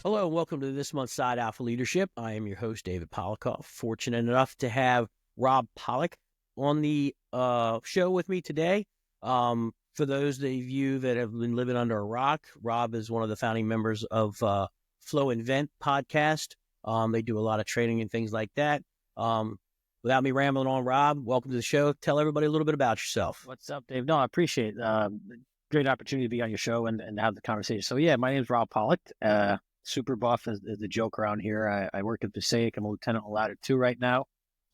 Hello and welcome to this month's Side Alpha Leadership. I am your host, David Polikoff. Fortunate enough to have Rob Pollock on the show with me today. For those of you that have been living under a rock, Rob is one of the founding members of Flow Invent podcast. They do a lot of training and things like that. Without me rambling on, Rob, welcome to the show. Tell everybody a little bit about yourself. What's up, Dave? No, I appreciate it. Great opportunity to be on your show and have the conversation. So yeah, my name is Rob Pollock. Super buff is the joke around here. I work at Passaic. I'm a lieutenant on ladder 2 right now.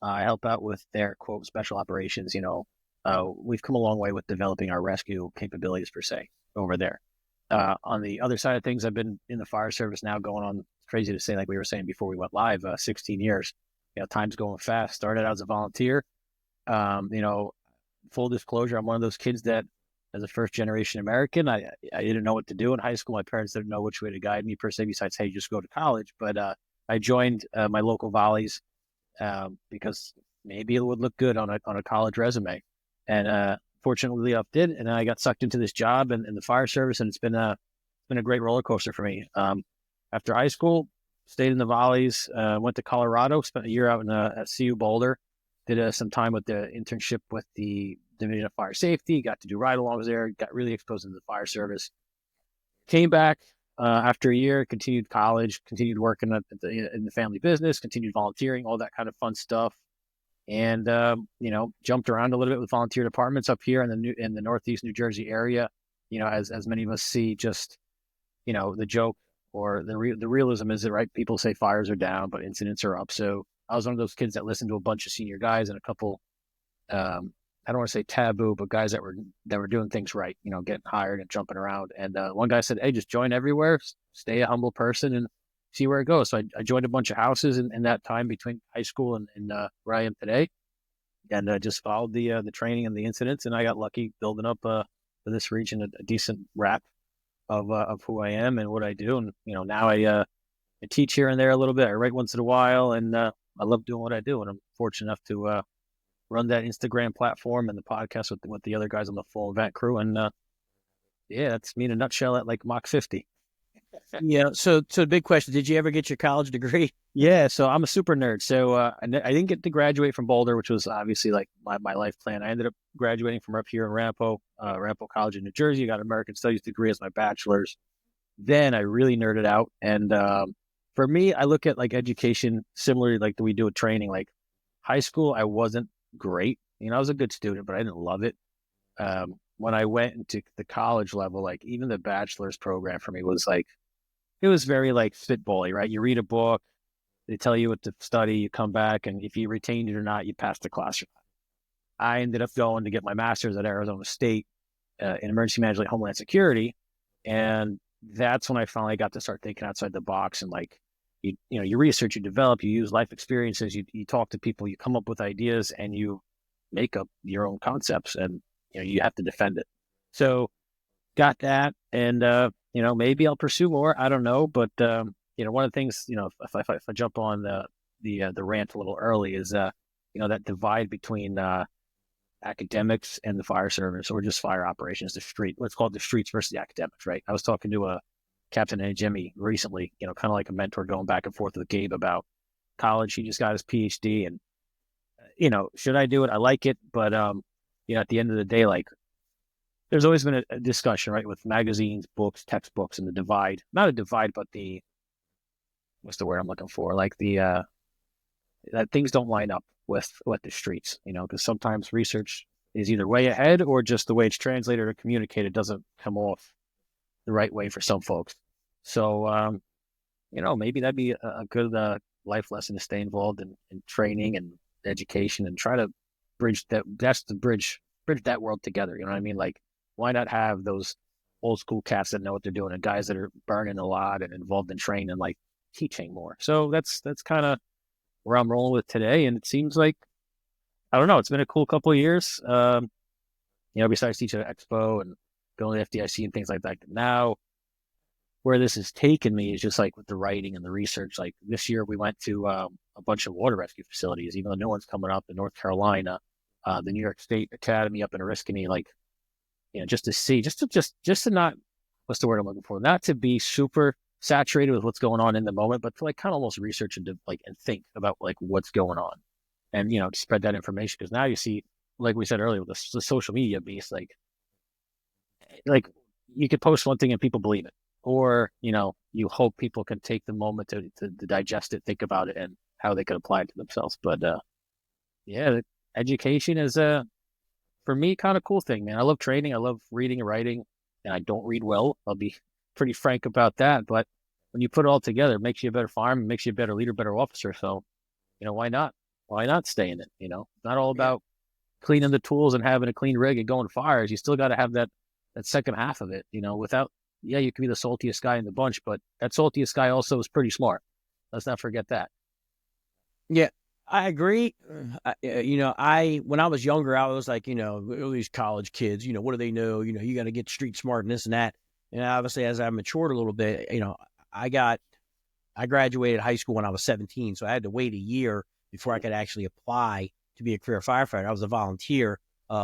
I help out with their quote special operations. We've come a long way with developing our rescue capabilities per se over there. On the other side of things, I've been in the fire service now going on, crazy to say, like we were saying before we went live, 16 years. Time's going fast. Started out as a volunteer. Full disclosure, I'm one of those kids that, as a first-generation American, I didn't know what to do in high school. My parents didn't know which way to guide me per se, besides, hey, just go to college. But I joined my local volleys because maybe it would look good on a college resume. And fortunately, I did. And then I got sucked into this job in the fire service, and it's been a great roller coaster for me. After high school, stayed in the volleys, went to Colorado, spent a year out at CU Boulder, did some time with the internship with the Division of Fire Safety, got to do ride-alongs there, got really exposed into the fire service. Came back after a year, continued college, continued working in the family business, continued volunteering, all that kind of fun stuff. And, jumped around a little bit with volunteer departments up here in the Northeast New Jersey area. As many of us see, just, the joke or the realism is that, right, people say fires are down, but incidents are up. So I was one of those kids that listened to a bunch of senior guys and a couple, I don't want to say taboo, but guys that were doing things right, getting hired and jumping around. And one guy said, hey, just join everywhere, stay a humble person and see where it goes. So I joined a bunch of houses in that time between high school and where I am today. And just followed the training and the incidents. And I got lucky building up for this region a decent rap of who I am and what I do. And, now I teach here and there a little bit. I write once in a while, and I love doing what I do. And I'm fortunate enough to run that Instagram platform and the podcast with the other guys on the Flow Invent crew. And that's me in a nutshell at like Mach 50. Yeah. So big question. Did you ever get your college degree? Yeah. So I'm a super nerd. So I didn't get to graduate from Boulder, which was obviously like my life plan. I ended up graduating from up here in Ramapo College in New Jersey. I got an American Studies degree as my bachelor's. Then I really nerded out. And for me, I look at like education similarly like we do with training. Like high school, I wasn't great. I was a good student, but I didn't love it. When I went into the college level, like even the bachelor's program for me was like, it was very like spitbally, right? You read a book, they tell you what to study, you come back, and if you retained it or not, you pass the class. I ended up going to get my master's at Arizona State in emergency management, homeland security. And that's when I finally got to start thinking outside the box and like, you research, you develop, you use life experiences, you talk to people, you come up with ideas, and you make up your own concepts, and you have to defend it. So got that, and maybe I'll pursue more. I don't know, but one of the things, if I jump on the rant a little early is that divide between academics and the fire service, or just fire operations, let's call it the streets versus the academics, right? I was talking to a Captain and Jimmy recently, kind of like a mentor, going back and forth with Gabe about college. He just got his PhD, and should I do it? I like it, but at the end of the day, like there's always been a discussion, right, with magazines, books, textbooks, and the divide. Not a divide, but what's the word I'm looking for? Like that things don't line up with the streets, because sometimes research is either way ahead or just the way it's translated or communicated doesn't come off the right way for some folks. So, maybe that'd be a good life lesson to stay involved in training and education and try to bridge that. That's the bridge that world together. You know what I mean? Like, why not have those old school cats that know what they're doing and guys that are burning a lot and involved in training and like teaching more? So that's kind of where I'm rolling with today. And it seems like, I don't know, it's been a cool couple of years. Besides teaching at Expo and going to FDIC and things like that. Now, where this has taken me is just like with the writing and the research. Like this year, we went to a bunch of water rescue facilities, even though new one's coming up in North Carolina, the New York State Academy up in Oriskany, like, just to see, just to not, what's the word I'm looking for? Not to be super saturated with what's going on in the moment, but to like kind of almost research and and think about like what's going on, and to spread that information, because now you see, like we said earlier, with the social media beast, like you could post one thing and people believe it, or you hope people can take the moment to digest it, think about it, and how they could apply it to themselves. But yeah, education is for me kind of cool thing, man. I love training, I love reading and writing, and I don't read well. I'll be pretty frank about that. But when you put it all together, it makes you a better fireman, makes you a better leader, better officer. So why not? Why not stay in it? It's not all about cleaning the tools and having a clean rig and going fires. You still got to have that second half of it. Without, you can be the saltiest guy in the bunch, but that saltiest guy also is pretty smart. Let's not forget that. Yeah, I agree. When I was younger, I was like, all these college kids, what do they know? You got to get street smart and this and that. And obviously, as I matured a little bit, I graduated high school when I was 17, so I had to wait a year before I could actually apply to be a career firefighter. I was a volunteer,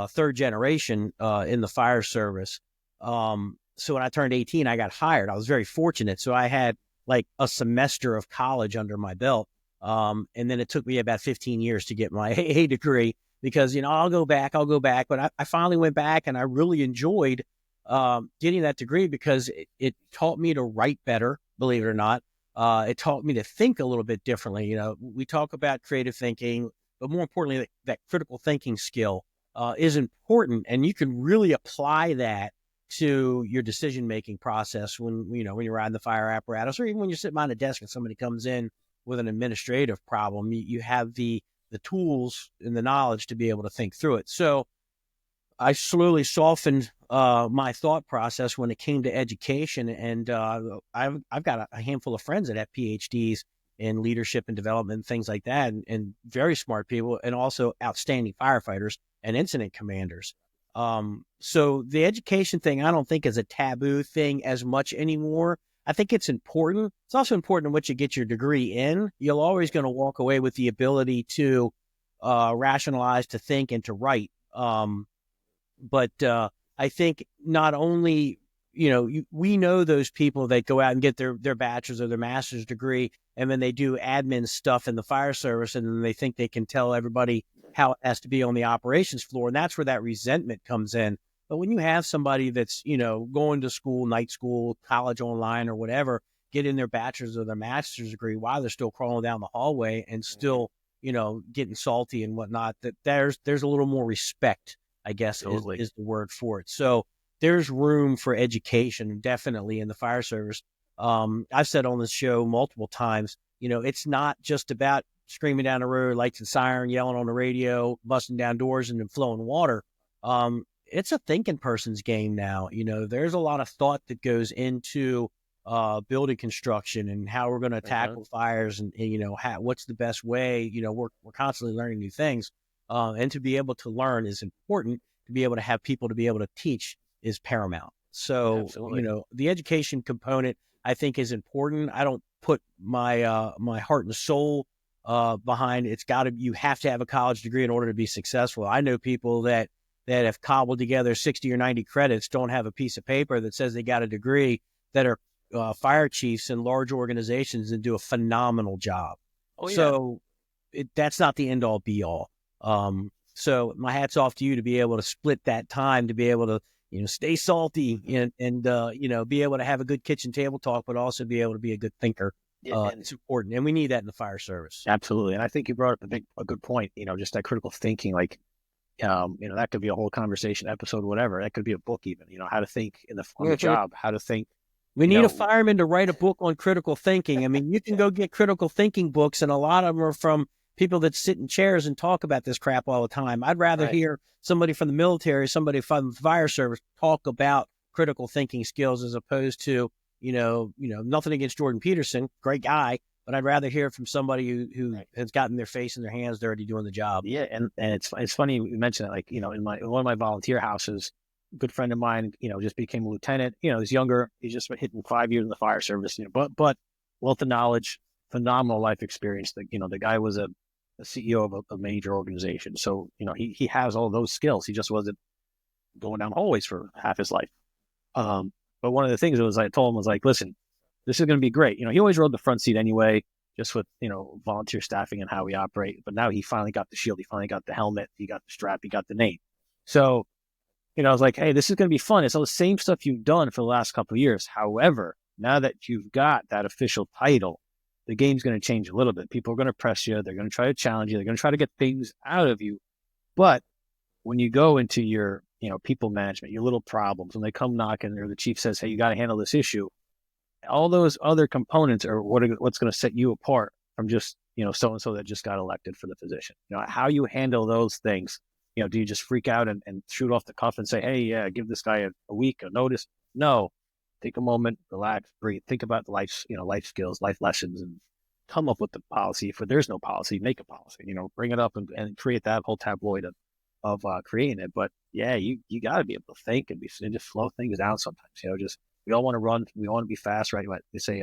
third generation in the fire service. So when I turned 18, I got hired. I was very fortunate. So I had like a semester of college under my belt. And then it took me about 15 years to get my AA degree because, I'll go back. But I finally went back and I really enjoyed getting that degree because it taught me to write better, believe it or not. It taught me to think a little bit differently. We talk about creative thinking, but more importantly, that critical thinking skill is important, and you can really apply that to your decision-making process when you're riding the fire apparatus, or even when you're sitting behind a desk and somebody comes in with an administrative problem. You have the tools and the knowledge to be able to think through it. So I slowly softened my thought process when it came to education, and I've got a handful of friends that have PhDs in leadership and development and things like that, and very smart people, and also outstanding firefighters and incident commanders. So the education thing, I don't think is a taboo thing as much anymore. I think it's important. It's also important what you get your degree in. You're always going to walk away with the ability to rationalize, to think, and to write. But I think not only, we know those people that go out and get their bachelor's or their master's degree, and then they do admin stuff in the fire service, and then they think they can tell everybody how it has to be on the operations floor. And that's where that resentment comes in. But when you have somebody that's, going to school, night school, college online or whatever, getting their bachelor's or their master's degree while they're still crawling down the hallway and still, getting salty and whatnot, that there's a little more respect, I guess, Totally. is the word for it. So there's room for education, definitely, in the fire service. I've said on this show multiple times, it's not just about screaming down the road, lights and siren, yelling on the radio, busting down doors and then flowing water. It's a thinking person's game now. There's a lot of thought that goes into building construction and how we're going to tackle fires and what's the best way. We're constantly learning new things. And to be able to learn is important. To be able to have people to be able to teach is paramount. So, Absolutely. The education component, I think, is important. I don't put my my heart and soul behind it. You have to have a college degree in order to be successful. I know people that have cobbled together 60 or 90 credits, don't have a piece of paper that says they got a degree, that are fire chiefs in large organizations and do a phenomenal job. Oh, yeah. So that's not the end all be all. So my hat's off to you to be able to split that time, to be able to, stay salty and be able to have a good kitchen table talk, but also be able to be a good thinker. It's important. And we need that in the fire service. Absolutely. And I think you brought up a good point, just that critical thinking, like, that could be a whole conversation episode, whatever. That could be a book even, how to think on the job, how to think. We need a fireman to write a book on critical thinking. I mean, you can go get critical thinking books, and a lot of them are from people that sit in chairs and talk about this crap all the time. I'd rather hear somebody from the military, somebody from the fire service talk about critical thinking skills, as opposed to, nothing against Jordan Peterson, great guy, but I'd rather hear from somebody who has gotten their face and their hands dirty doing the job. Yeah. And it's funny you mentioned it, like, in one of my volunteer houses, a good friend of mine, just became a lieutenant, he's younger. He's just been hitting 5 years in the fire service, but wealth of knowledge, phenomenal life experience. The guy was a CEO of a major organization. So, he has all those skills. He just wasn't going down hallways for half his life. But one of the things was I told him was like, listen, this is going to be great. He always rode the front seat anyway, just with, volunteer staffing and how we operate. But now he finally got the shield. He finally got the helmet. He got the strap. He got the name. So, I was like, hey, this is going to be fun. It's all the same stuff you've done for the last couple of years. However, now that you've got that official title, the game's going to change a little bit. People are going to press you. They're going to try to challenge you. They're going to try to get things out of you. But when you go into your, people management, your little problems, when they come knocking or the chief says, hey, you got to handle this issue, all those other components are what's going to set you apart from just, so-and-so that just got elected for the position. How you handle those things. Do you just freak out and shoot off the cuff and say, hey, yeah, give this guy a week, a notice? No. Take a moment, relax, breathe, think about the life skills, life lessons, and come up with the policy. If there's no policy, make a policy, bring it up and create that whole tabloid of creating it. But yeah, you got to be able to think and just slow things down sometimes. We all want to run. We want to be fast, right? They say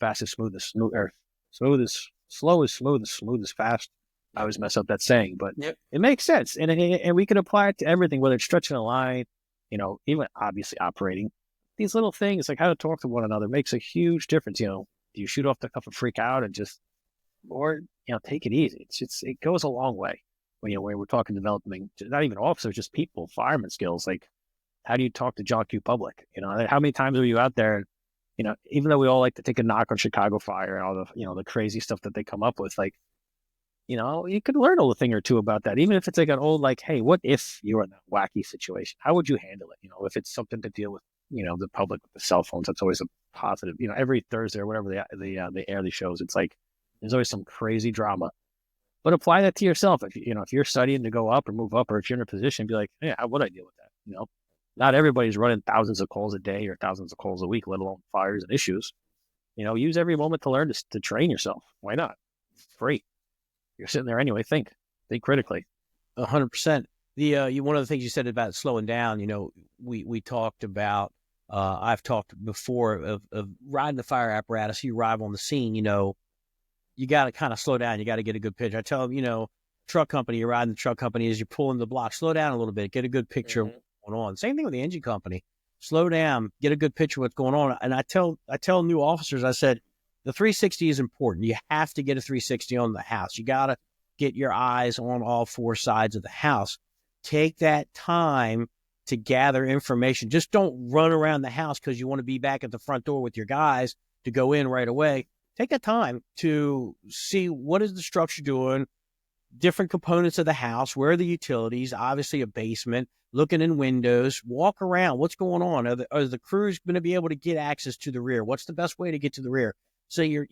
fast is smooth is smooth, or smooth is slow is smooth is smooth is fast. I always mess up that saying, but It makes sense. And we can apply it to everything, whether it's stretching a line, even obviously operating. These little things, like how to talk to one another, makes a huge difference. Do you shoot off the cuff and freak out and or take it easy? It goes a long way when we're talking developing, not even officers, just people, fireman skills. Like, how do you talk to John Q. Public? How many times are you out there? Even though we all like to take a knock on Chicago Fire and all the the crazy stuff that they come up with, like, you could learn a little thing or two about that, even if it's like an old, like, hey, what if you were in a wacky situation? How would you handle it? If it's something to deal with, the public with the cell phones, that's always a positive. Every Thursday or whatever they air these shows, it's like there's always some crazy drama. But apply that to yourself. If you're studying to go up or move up, or if you're in a position, be like, hey, how would I deal with that? Not everybody's running thousands of calls a day or thousands of calls a week, let alone fires and issues. Use every moment to learn to train yourself. Why not? It's free. You're sitting there anyway. Think critically. 100%. One of the things you said about slowing down, we talked about, I've talked before of riding the fire apparatus. You arrive on the scene, you got to kind of slow down. You got to get a good picture. I tell them, truck company, you're riding the truck company as you're pulling the block, slow down a little bit, get a good picture of what's going on. Same thing with the engine company. Slow down, get a good picture of what's going on. And I tell new officers, I said, the 360 is important. You have to get a 360 on the house. You got to get your eyes on all four sides of the house. Take that time to gather information. Just don't run around the house because you want to be back at the front door with your guys to go in right away. Take a time to see what is the structure doing, different components of the house, where are the utilities, obviously a basement, looking in windows, walk around. What's going on? Are the crews going to be able to get access to the rear? What's the best way to get to the rear? So you're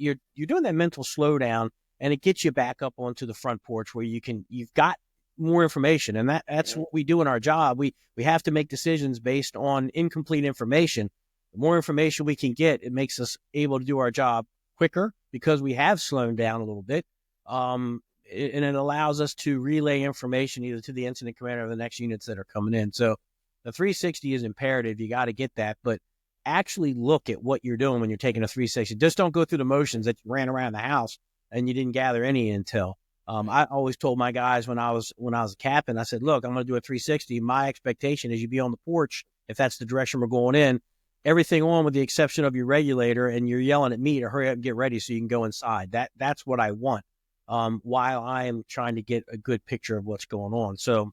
doing that mental slowdown, and it gets you back up onto the front porch where you've got more information. And that's what we do in our job. We have to make decisions based on incomplete information. The more information we can get, it makes us able to do our job quicker because we have slowed down a little bit. And it allows us to relay information either to the incident commander or the next units that are coming in. So the 360 is imperative. You got to get that, but actually look at what you're doing when you're taking a 360. Just don't go through the motions that you ran around the house and you didn't gather any intel. I always told my guys when I was a captain, I said, look, I'm going to do a 360. My expectation is you be on the porch. If that's the direction we're going in, everything on with the exception of your regulator, and you're yelling at me to hurry up and get ready so you can go inside. That's what I want. While I am trying to get a good picture of what's going on. So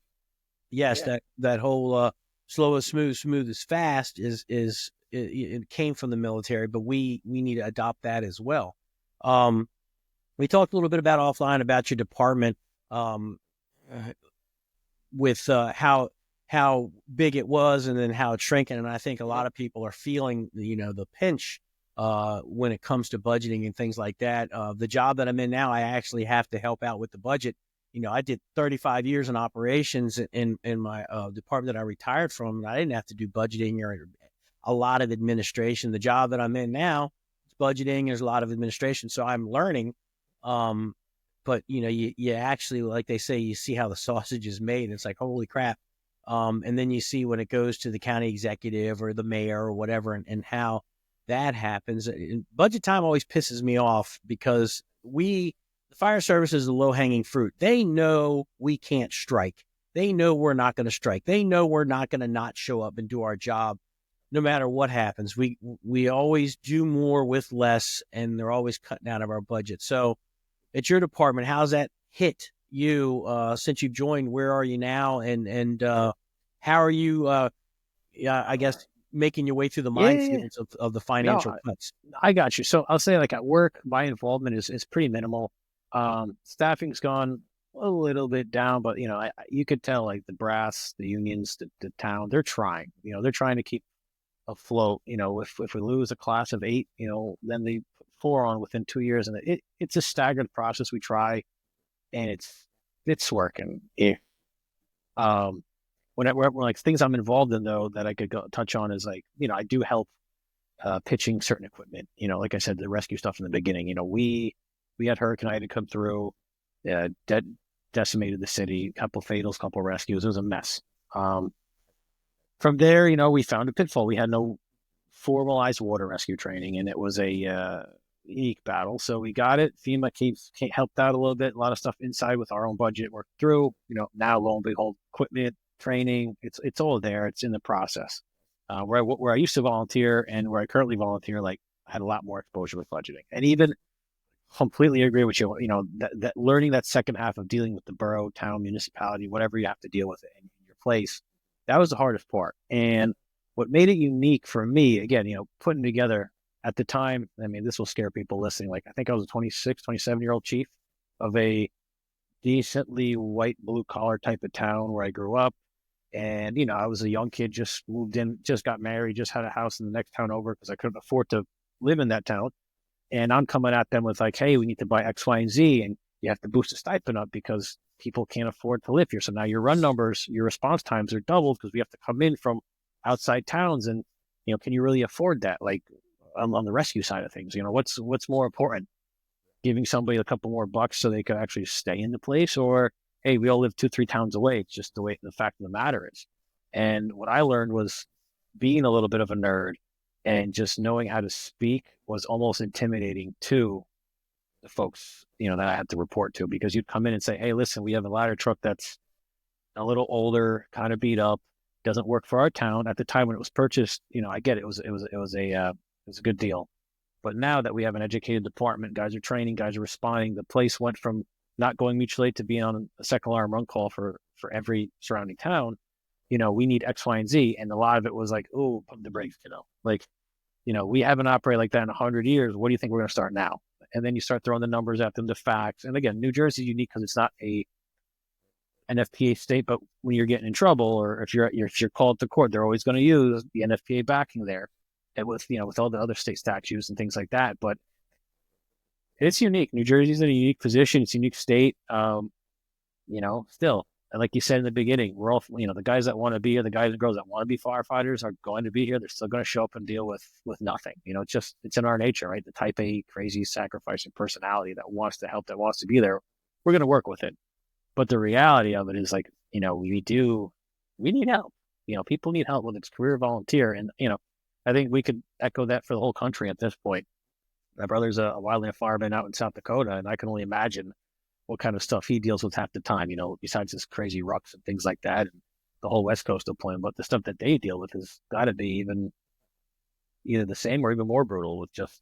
yes, that whole, slow is smooth is fast it came from the military, but we need to adopt that as well. We talked a little bit about offline about your department, with how big it was and then how it's shrinking. And I think a lot of people are feeling, the pinch when it comes to budgeting and things like that. The job that I'm in now, I actually have to help out with the budget. I did 35 years in operations in my department that I retired from, and I didn't have to do budgeting or a lot of administration. The job that I'm in now, it's budgeting. There's a lot of administration, so I'm learning. But you actually, like they say, you see how the sausage is made. And it's like, holy crap. And then you see when it goes to the county executive or the mayor or whatever, and how that happens. And budget time always pisses me off because the fire service is the low-hanging fruit. They know we can't strike. They know we're not going to strike. They know we're not going to not show up and do our job no matter what happens, we always do more with less, and they're always cutting out of our budget. So at your department, how's that hit you since you've joined? Where are you now, and how are you? I guess making your way through the Yeah, minefields of the no, financial cuts. I got you. So I'll say, like, at work, my involvement is pretty minimal. Staffing's gone a little bit down, but you could tell, like, the brass, the unions, the town, they're trying. They're trying to keep afloat. If we lose a class of 8, then they put 4 on within 2 years, and it's a staggered process. We try, and it's working. Yeah. Um, when like things I'm involved in, though, that I could touch on is, like, I do help pitching certain equipment. Like I said, the rescue stuff in the beginning. We had Hurricane Ida come through, decimated the city, couple fatals, couple rescues. It was a mess. From there, we found a pitfall. We had no formalized water rescue training, and it was a unique battle. So we got it. FEMA helped out a little bit. A lot of stuff inside with our own budget worked through. Now, lo and behold, equipment, training, it's all there. It's in the process. Where I used to volunteer and where I currently volunteer, like, I had a lot more exposure with budgeting. And even completely agree with you. That learning that second half of dealing with the borough, town, municipality, whatever you have to deal with it in your place, that was the hardest part. And what made it unique for me, again, putting together at the time, I mean, this will scare people listening. Like, I think I was a 26, 27-year-old chief of a decently white, blue collar type of town where I grew up. And, I was a young kid, just moved in, just got married, just had a house in the next town over because I couldn't afford to live in that town. And I'm coming at them with, like, hey, we need to buy X, Y, and Z. And you have to boost the stipend up because people can't afford to live here. So now your run numbers, your response times are doubled because we have to come in from outside towns. And, can you really afford that? Like, on the rescue side of things, what's more important? Giving somebody a couple more bucks so they could actually stay in the place, or, hey, we all live 2-3 towns away. It's just the fact of the matter is. And what I learned was being a little bit of a nerd and just knowing how to speak was almost intimidating to the folks, that I had to report to, because you'd come in and say, hey, listen, we have a ladder truck that's a little older, kind of beat up, doesn't work for our town. At the time when it was purchased, I get it. It was a good deal. But now that we have an educated department, guys are training, guys are responding. The place went from not going mutual aid to being on a second alarm run call for every surrounding town. We need X, Y, and Z. And a lot of it was like, oh, pump the brakes, like, we haven't operated like that in 100 years. What do you think we're going to start now? And then you start throwing the numbers at them, the facts. And again, New Jersey is unique because it's not an NFPA state, but when you're getting in trouble, or if you're called to court, they're always going to use the NFPA backing there, and with all the other state statutes and things like that. But it's unique. New Jersey's in a unique position. It's a unique state. Still, and like you said in the beginning, we're all, the guys that want to be here, the guys and girls that want to be firefighters are going to be here. They're still going to show up and deal with nothing. It's in our nature, right? The type A, crazy, sacrificing personality that wants to help, that wants to be there. We're going to work with it. But the reality of it is, like, we need help. People need help, whether it's career, volunteer. And, I think we could echo that for the whole country at this point. My brother's a wildland fireman out in South Dakota, and I can only imagine what kind of stuff he deals with half the time, besides his crazy rucks and things like that, and the whole West Coast deployment. But the stuff that they deal with has got to be even either the same or even more brutal, with just,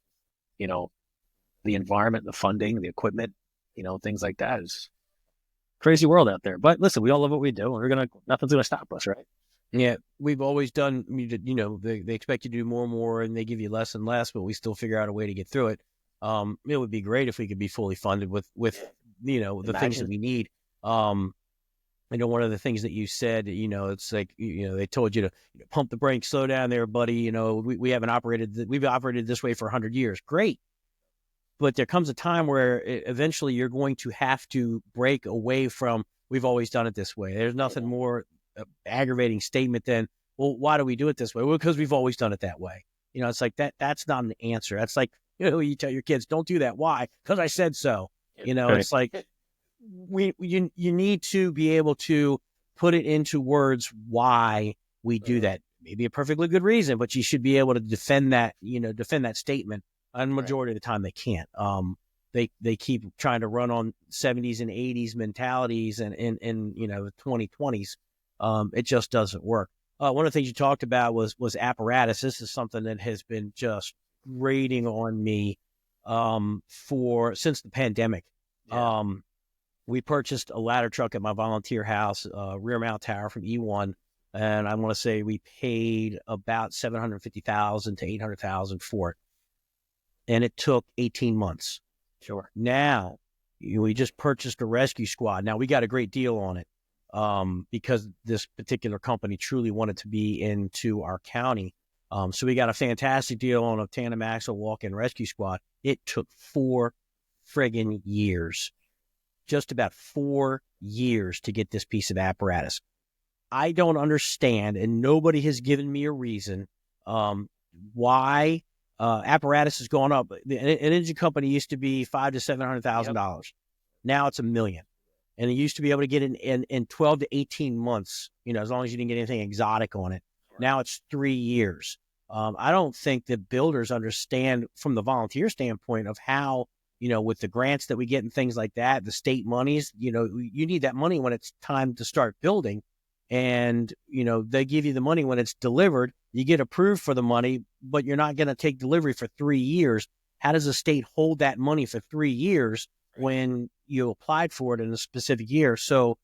the environment, the funding, the equipment, things like that. Is crazy world out there. But listen, we all love what we do, and nothing's going to stop us, right? Yeah, we've always done, they expect you to do more and more, and they give you less and less, but we still figure out a way to get through it. It would be great if we could be fully funded with the things that we need. I know one of the things that you said, it's like, they told you to pump the brakes, slow down there, buddy. We've operated this way for 100 years. Great. But there comes a time where eventually you're going to have to break away from, we've always done it this way. There's nothing more aggravating statement than, well, why do we do it this way? Well, because we've always done it that way. It's like that's not an answer. That's like, you tell your kids, don't do that. Why? Because I said so. It's like, you need to be able to put it into words why we do that. Maybe a perfectly good reason, but you should be able to defend that statement. And majority of the time they can't. They keep trying to run on 70s and 80s mentalities and the 2020s. It just doesn't work. one of the things you talked about was apparatus. This is something that has been just grating on me for since the pandemic. Yeah. We purchased a ladder truck at my volunteer house, rear mount tower from E1, and I want to say we paid about $750,000 to $800,000 for it, and it took 18 months. Sure. Now we just purchased a rescue squad. Now we got a great deal on it because this particular company truly wanted to be into our county. So we got a fantastic deal on a tandem axle walk-in rescue squad. It took 4 friggin' years, just about 4 years to get this piece of apparatus. I don't understand, and nobody has given me a reason why apparatus has gone up. An engine company used to be $500,000 to $700,000. Yep. Now it's $1 million, and it used to be able to get in 12 to 18 months. As long as you didn't get anything exotic on it. Right. Now it's 3 years. I don't think that builders understand from the volunteer standpoint of how, with the grants that we get and things like that, the state monies, you need that money when it's time to start building. And, they give you the money when it's delivered. You get approved for the money, but you're not going to take delivery for 3 years. How does the state hold that money for 3 years when you applied for it in a specific year? So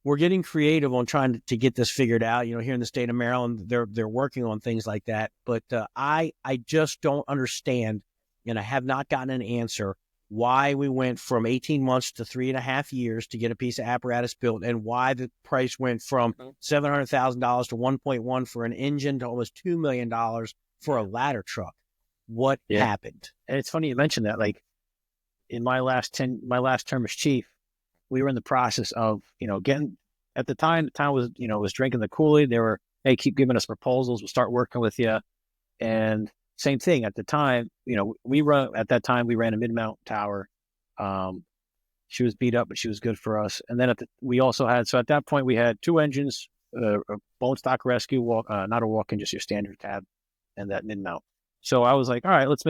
we're getting creative on trying to get this figured out. Here in the state of Maryland, they're working on things like that. But I just don't understand, and I have not gotten an answer, why we went from 18 months to 3.5 years to get a piece of apparatus built, and why the price went from $700,000 to 1.1 for an engine to almost $2 million for a ladder truck. What happened? And it's funny you mentioned that. Like in my last term as chief, we were in the process of, getting, at the time, the town was drinking the Kool-Aid. They were, hey, keep giving us proposals. We'll start working with you. And same thing at the time, we ran a mid-mount tower. She was beat up, but she was good for us. And then at that point we had 2 engines, a bone stock rescue not a walk-in, just your standard cab, and that mid-mount. So I was like, all right, let's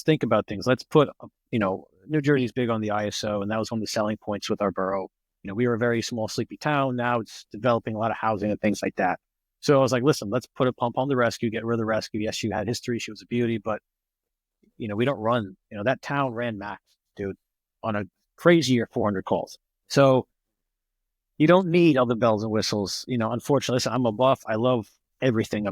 think about things. Let's put, New Jersey's big on the ISO, and that was one of the selling points with our borough. We were a very small, sleepy town. Now it's developing a lot of housing and things like that. So I was like, listen, let's put a pump on the rescue, get rid of the rescue. Yes, she had history. She was a beauty, but, we don't run, that town ran max, dude, on a crazy year, 400 calls. So you don't need all the bells and whistles. Unfortunately, listen, I'm a buff. I love everything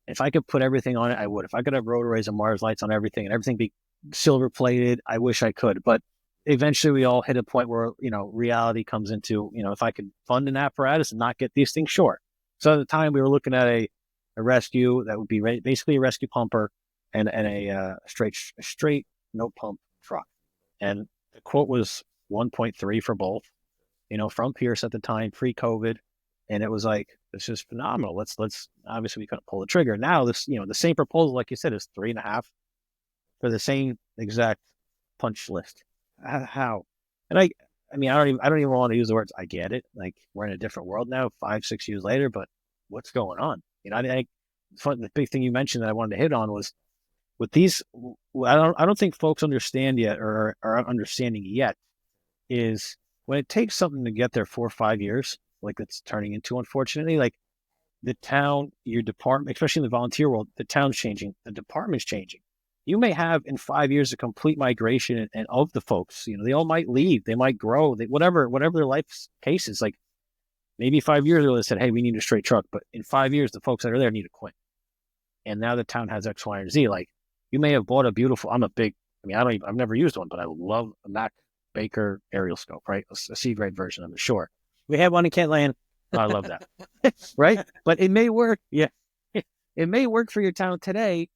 if I could put everything on it, I would. If I could have rotorays and Mars lights on everything and everything be silver plated, I wish I could. But eventually we all hit a point where, reality comes into, if I could fund an apparatus and not get these things, sure. So at the time we were looking at a rescue that would be basically a rescue pumper and a straight no pump truck. And the quote was 1.3 for both, from Pierce at the time, pre-COVID. And it was like, this is phenomenal. Let's obviously we couldn't pull the trigger. Now this, the same proposal, like you said, is 3.5 for the same exact punch list. How? And I don't even want to use the words. I get it. Like we're in a different world now, 5-6 years later, but what's going on? The big thing you mentioned that I wanted to hit on was with these. I don't think folks understand yet or are understanding yet is when it takes something to get there 4 or 5 years, like it's turning into, unfortunately, like the town, your department, especially in the volunteer world, the town's changing, the department's changing. You may have in 5 years a complete migration and of the folks, they all might leave, they might grow, whatever their life's case is. Like maybe 5 years ago they said, hey, we need a straight truck, but in 5 years the folks that are there need to quit. And now the town has X, Y, and Z. Like you may have bought I've never used one, but I love a Mac Baker aerial scope, right? A C grade version of it, sure. We have one in Kentland. I love that. Right? But it may work. Yeah. It may work for your town today,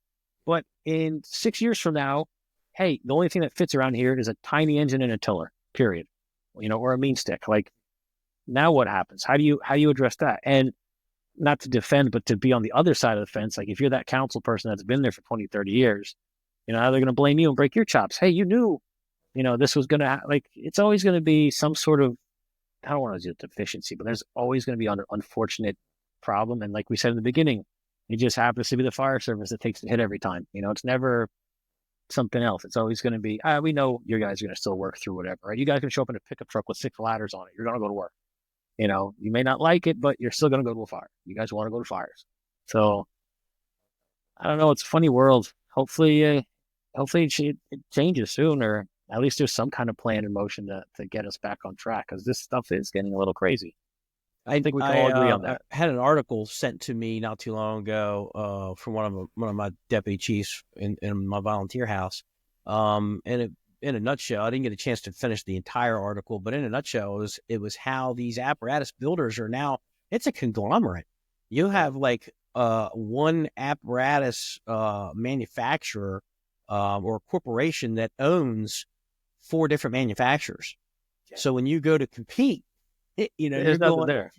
but in 6 years from now, hey, the only thing that fits around here is a tiny engine and a tiller, period. Or a mean stick. Like now what happens? How do you address that? And not to defend, but to be on the other side of the fence. Like if you're that council person that's been there for 20, 30 years, how they're going to blame you and break your chops. Hey, you knew, this was going to, it's always going to be some sort of, I don't want to use deficiency, but there's always going to be an unfortunate problem. And like we said in the beginning, it just happens to be the fire service that takes the hit every time. It's never something else. It's always going to be, we know you guys are going to still work through whatever, right? You guys can show up in a pickup truck with 6 ladders on it. You're going to go to work. You may not like it, but you're still going to go to a fire. You guys want to go to fires. So I don't know. It's a funny world. Hopefully it changes soon, or at least there's some kind of plan in motion to get us back on track, because this stuff is getting a little crazy. I think we can all agree on that. I had an article sent to me not too long ago from one of my deputy chiefs in my volunteer house. In a nutshell, I didn't get a chance to finish the entire article, but in a nutshell, it was how these apparatus builders are now. It's a conglomerate. You have like one apparatus manufacturer or corporation that owns 4 different manufacturers. Yeah. So when you go to compete, there's nothing there.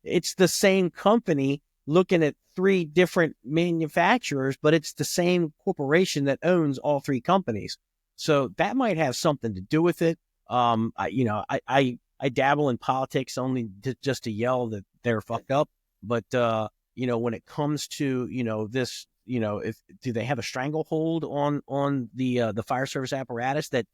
It's the same company looking at 3 different manufacturers, but it's the same corporation that owns all 3 companies. So that might have something to do with it. I dabble in politics only just to yell that they're fucked up. But, when it comes to, this, do they have a stranglehold on the fire service apparatus that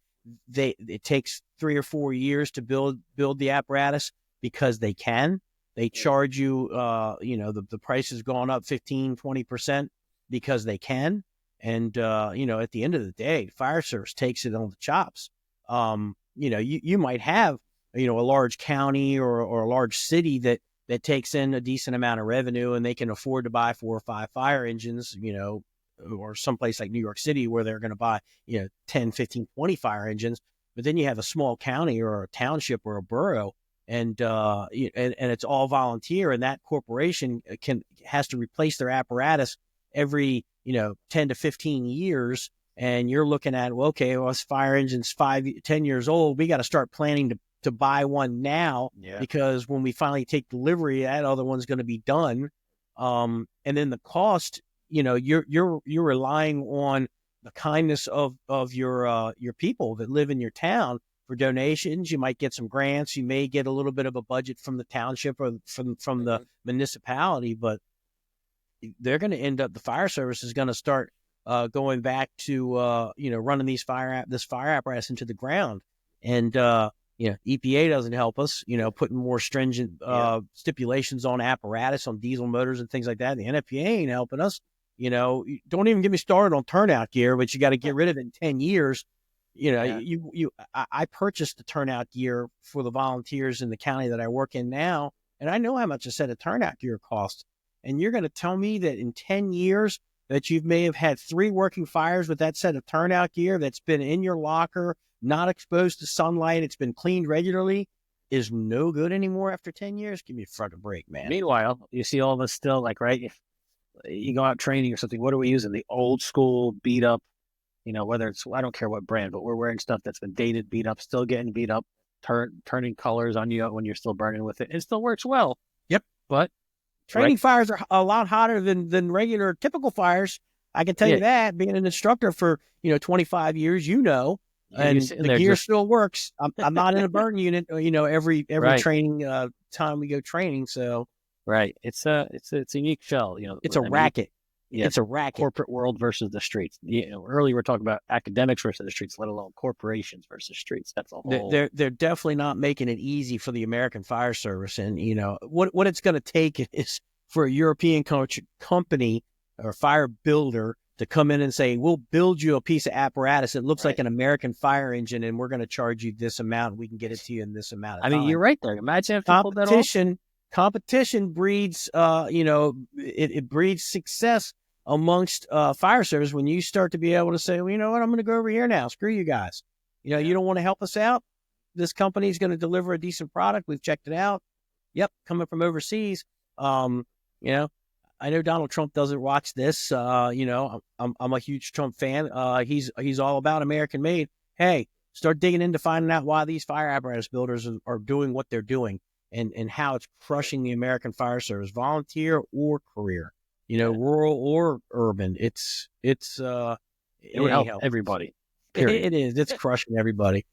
it takes 3 or 4 years to build the apparatus because they can. They charge you, the price has gone up 15, 20% because they can. And, at the end of the day, fire service takes it on the chops. You might have, a large county or a large city that takes in a decent amount of revenue, and they can afford to buy 4 or 5 fire engines, or someplace like New York City where they're going to buy, 10, 15, 20 fire engines. But then you have a small county or a township or a borough, and it's all volunteer, and that corporation has to replace their apparatus every 10 to 15 years. And you're looking at, this fire engine's 10 years old. We got to start planning to buy one now, because when we finally take delivery, that other one's going to be done. And then the cost, you're relying on the kindness of your people that live in your town for donations. You might get some grants. You may get a little bit of a budget from the township or from the municipality, but they're going to end up, the fire service is going to start going back to running this fire apparatus into the ground. And EPA doesn't help us, putting more stringent stipulations on apparatus, on diesel motors and things like that. The NFPA ain't helping us. Don't even get me started on turnout gear, but you got to get rid of it in 10 years. I purchased the turnout gear for the volunteers in the county that I work in now, and I know how much a set of turnout gear costs. And you're going to tell me that in 10 years that you may have had 3 working fires with that set of turnout gear that's been in your locker, not exposed to sunlight, it's been cleaned regularly, is no good anymore after 10 years? Give me a fucking break, man. Meanwhile, you see all of us still, right? If you go out training or something, what are we using? The old school beat up, whether it's, I don't care what brand, but we're wearing stuff that's been dated, beat up, still getting beat up, turning colors on you when you're still burning with it. It still works well. Yep. But training fires are a lot hotter than regular typical fires. I can tell you that, being an instructor for 25 years, and the gear still works. I'm not in a burn unit, every training time we go training. So it's a unique shell. It's a racket. It's a racket. Corporate world versus the streets. Earlier we're talking about academics versus the streets, let alone corporations versus streets. That's a whole. They're definitely not making it easy for the American Fire Service, and what it's going to take is for a European company or fire builder to come in and say, we'll build you a piece of apparatus that looks like an American fire engine, and we're going to charge you this amount. We can get it to you in this amount of time. You're right there. Imagine if people that off. Competition breeds, it breeds success amongst fire service when you start to be able to say, well, you know what, I'm going to go over here now. Screw you guys. You don't want to help us out. This company is going to deliver a decent product. We've checked it out. Yep, coming from overseas. I know Donald Trump doesn't watch this. I'm a huge Trump fan. He's all about American made. Hey, start digging into finding out why these fire apparatus builders are doing what they're doing. And how it's crushing the American Fire Service, volunteer or career, rural or urban. It would help everybody. It is. It's crushing everybody.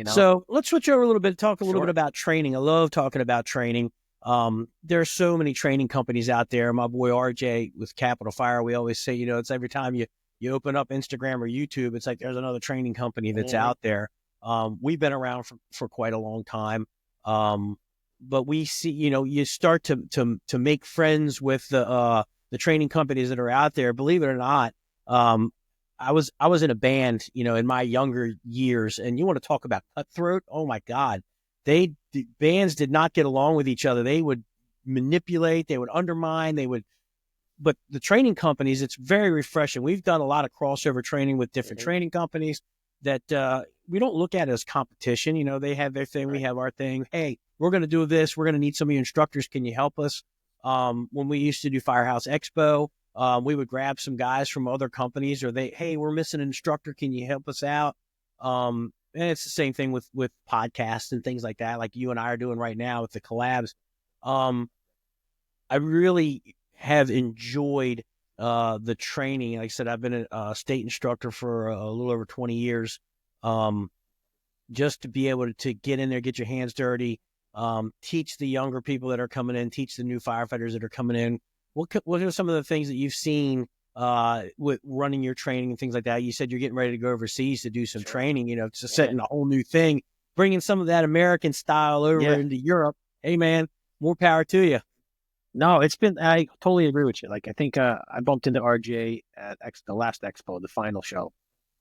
So let's switch over a little bit, talk a little bit about training. I love talking about training. There are so many training companies out there. My boy RJ with Capital Fire, we always say, it's every time you open up Instagram or YouTube, it's like there's another training company that's out there. We've been around for quite a long time. but we see, you start to make friends with the training companies that are out there. Believe it or not, I was in a band, in my younger years, and you want to talk about cutthroat? Oh my God, the bands did not get along with each other. They would manipulate, they would undermine, but the training companies, it's very refreshing. We've done a lot of crossover training with different training companies that we don't look at it as competition. They have their thing, we have our thing. Hey, we're going to do this. We're going to need some of your instructors. Can you help us? When we used to do Firehouse Expo, we would grab some guys from other companies, or hey, we're missing an instructor. Can you help us out? And it's the same thing with podcasts and things like that, like you and I are doing right now with the collabs. I really have enjoyed the training. Like I said, I've been a state instructor for a little over 20 years. Just to be able to get in there, get your hands dirty, teach the younger people that are coming in, teach the new firefighters that are coming in. What are some of the things that you've seen with running your training and things like that? You said you're getting ready to go overseas to do some training, to setting a whole new thing, bringing some of that American style over into Europe. Hey, man, more power to you. No, I totally agree with you. Like, I think I bumped into RJ at the last expo, the final show.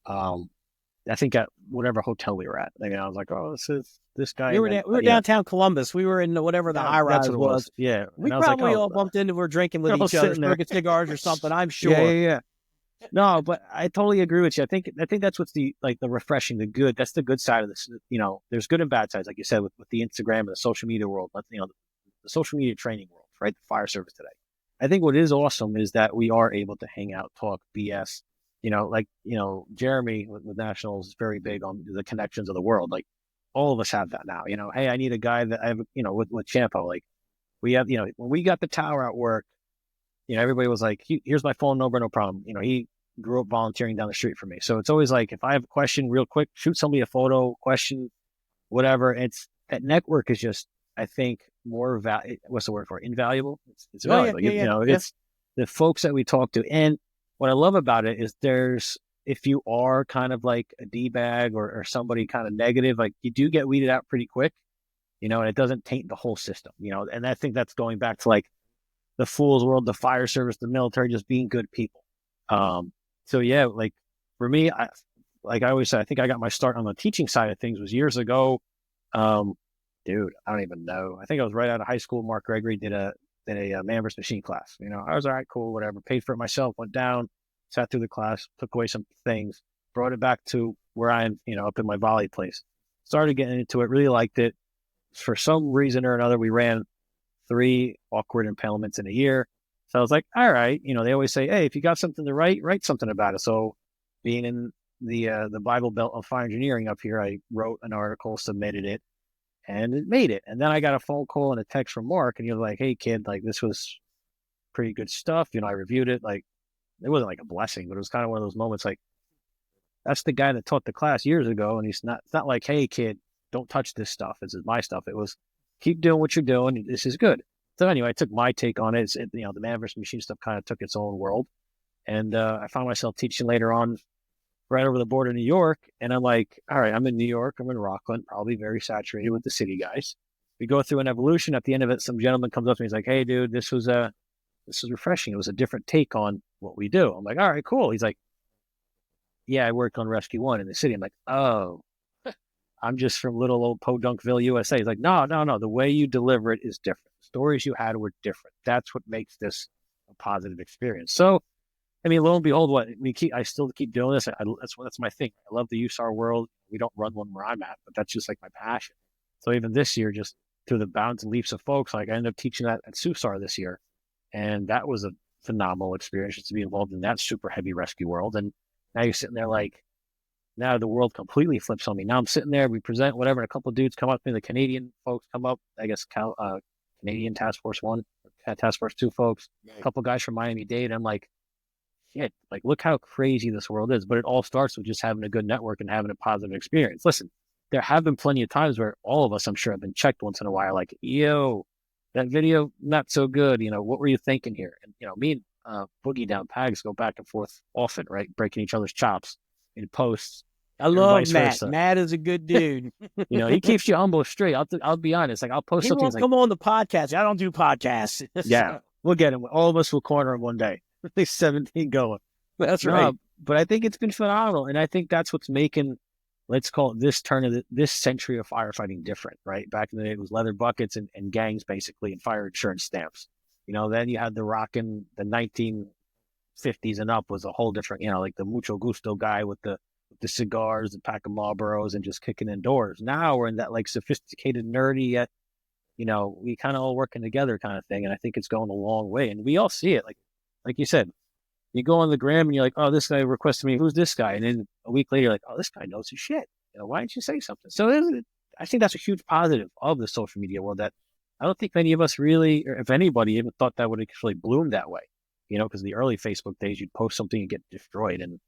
I think at whatever hotel we were at. I was like, oh, this guy. We were downtown Columbus. We were in whatever the high rise was. Yeah. We probably all bumped into, we're drinking with each other, smoking cigars or something, I'm sure. Yeah. No, but I totally agree with you. I think that's what's the refreshing, the good. That's the good side of this. There's good and bad sides, like you said, with the Instagram and the social media world, the social media training world, right? The fire service today. I think what is awesome is that we are able to hang out, talk BS. Jeremy with Nationals is very big on the connections of the world. Like, all of us have that now. Hey, I need a guy that I have, with Champo. Like, we have, when we got the tower at work, everybody was like, here's my phone number, no problem. He grew up volunteering down the street for me. So it's always like, if I have a question real quick, shoot somebody a photo, question, whatever. That network is just, I think, more what's the word for it? Invaluable. It's valuable. It's the folks that we talk to. And what I love about it is if you are kind of like a D-bag or somebody kind of negative, like, you do get weeded out pretty quick, and it doesn't taint the whole system, and I think that's going back to like the fool's world, the fire service, the military, just being good people. So yeah, like for me, I always say, I think I got my start on the teaching side of things was years ago. Dude, I don't even know. I think I was right out of high school. Mark Gregory did a man versus machine class. I was all right, cool, whatever. Paid for it myself. Went down, sat through the class, took away some things, brought it back to where I am, up in my volley place. Started getting into it, really liked it. For some reason or another, we ran 3 awkward impalements in a year. So I was like, all right, they always say, hey, if you got something to write something about it. So being in the Bible Belt of fire engineering up here, I wrote an article, submitted it, and it made it. And then I got a phone call and a text from Mark, and he was like, hey, kid, like, this was pretty good stuff. I reviewed it. Like, it wasn't like a blessing, but it was kind of one of those moments like, that's the guy that taught the class years ago. And it's not like, hey, kid, don't touch this stuff. This is my stuff. It was, keep doing what you're doing. This is good. So anyway, I took my take on it. The man versus machine stuff kind of took its own world. And I found myself teaching later on right over the border in New York. And I'm like, all right, I'm in New York. I'm in Rockland, probably very saturated with the city guys. We go through an evolution. At the end of it, some gentleman comes up to me. He's like, hey, dude, this was refreshing. It was a different take on what we do. I'm like, all right, cool. He's like, yeah, I worked on Rescue 1 in the city. I'm like, oh, I'm just from little old Podunkville, USA. He's like, no. The way you deliver it is different. The stories you had were different. That's what makes this a positive experience. So, lo and behold, I still keep doing this. That's my thing. I love the USAR world. We don't run one where I'm at, but that's just like my passion. So even this year, just through the bounds and leaps of folks, like I ended up teaching that at SUSAR this year. And that was a phenomenal experience just to be involved in that super heavy rescue world. And now you're sitting there like, now the world completely flips on me. Now I'm sitting there, we present whatever, and a couple of dudes come up to me, the Canadian folks come up, I guess Canadian Task Force 1, Task Force 2 folks, a couple of guys from Miami-Dade. I'm like, shit, like, look how crazy this world is. But it all starts with just having a good network and having a positive experience. Listen, there have been plenty of times where all of us, I'm sure, have been checked once in a while, like, yo, that video, not so good. What were you thinking here? And, me and Boogie Down Pags go back and forth often, right? Breaking each other's chops in posts. I and love vice Matt. versa. Matt is a good dude. He keeps you humble straight. I'll be honest. Like I'll post He something. won't He's like, come on the podcast. I don't do podcasts. yeah, we'll get him. All of us will corner him one day. He's 17 going. That's No, right. but I think it's been phenomenal, and I think that's what's making, let's call it this century of firefighting different, right? Back in the day, it was leather buckets and gangs basically, and fire insurance stamps. Then you had the rockin' the 1950s and up was a whole different, like the mucho gusto guy with the cigars, the pack of Marlboros, and just kicking in doors. Now we're in that like sophisticated, nerdy yet, we kind of all working together kind of thing, and I think it's going a long way, and we all see it. Like you said. You go on the gram and you're like, oh, this guy requested me. Who's this guy? And then a week later, you're like, oh, this guy knows his shit. Why didn't you say something? So I think that's a huge positive of the social media world that I don't think many of us really, or if anybody even thought that would actually bloom that way. Because the early Facebook days, you'd post something and get destroyed and,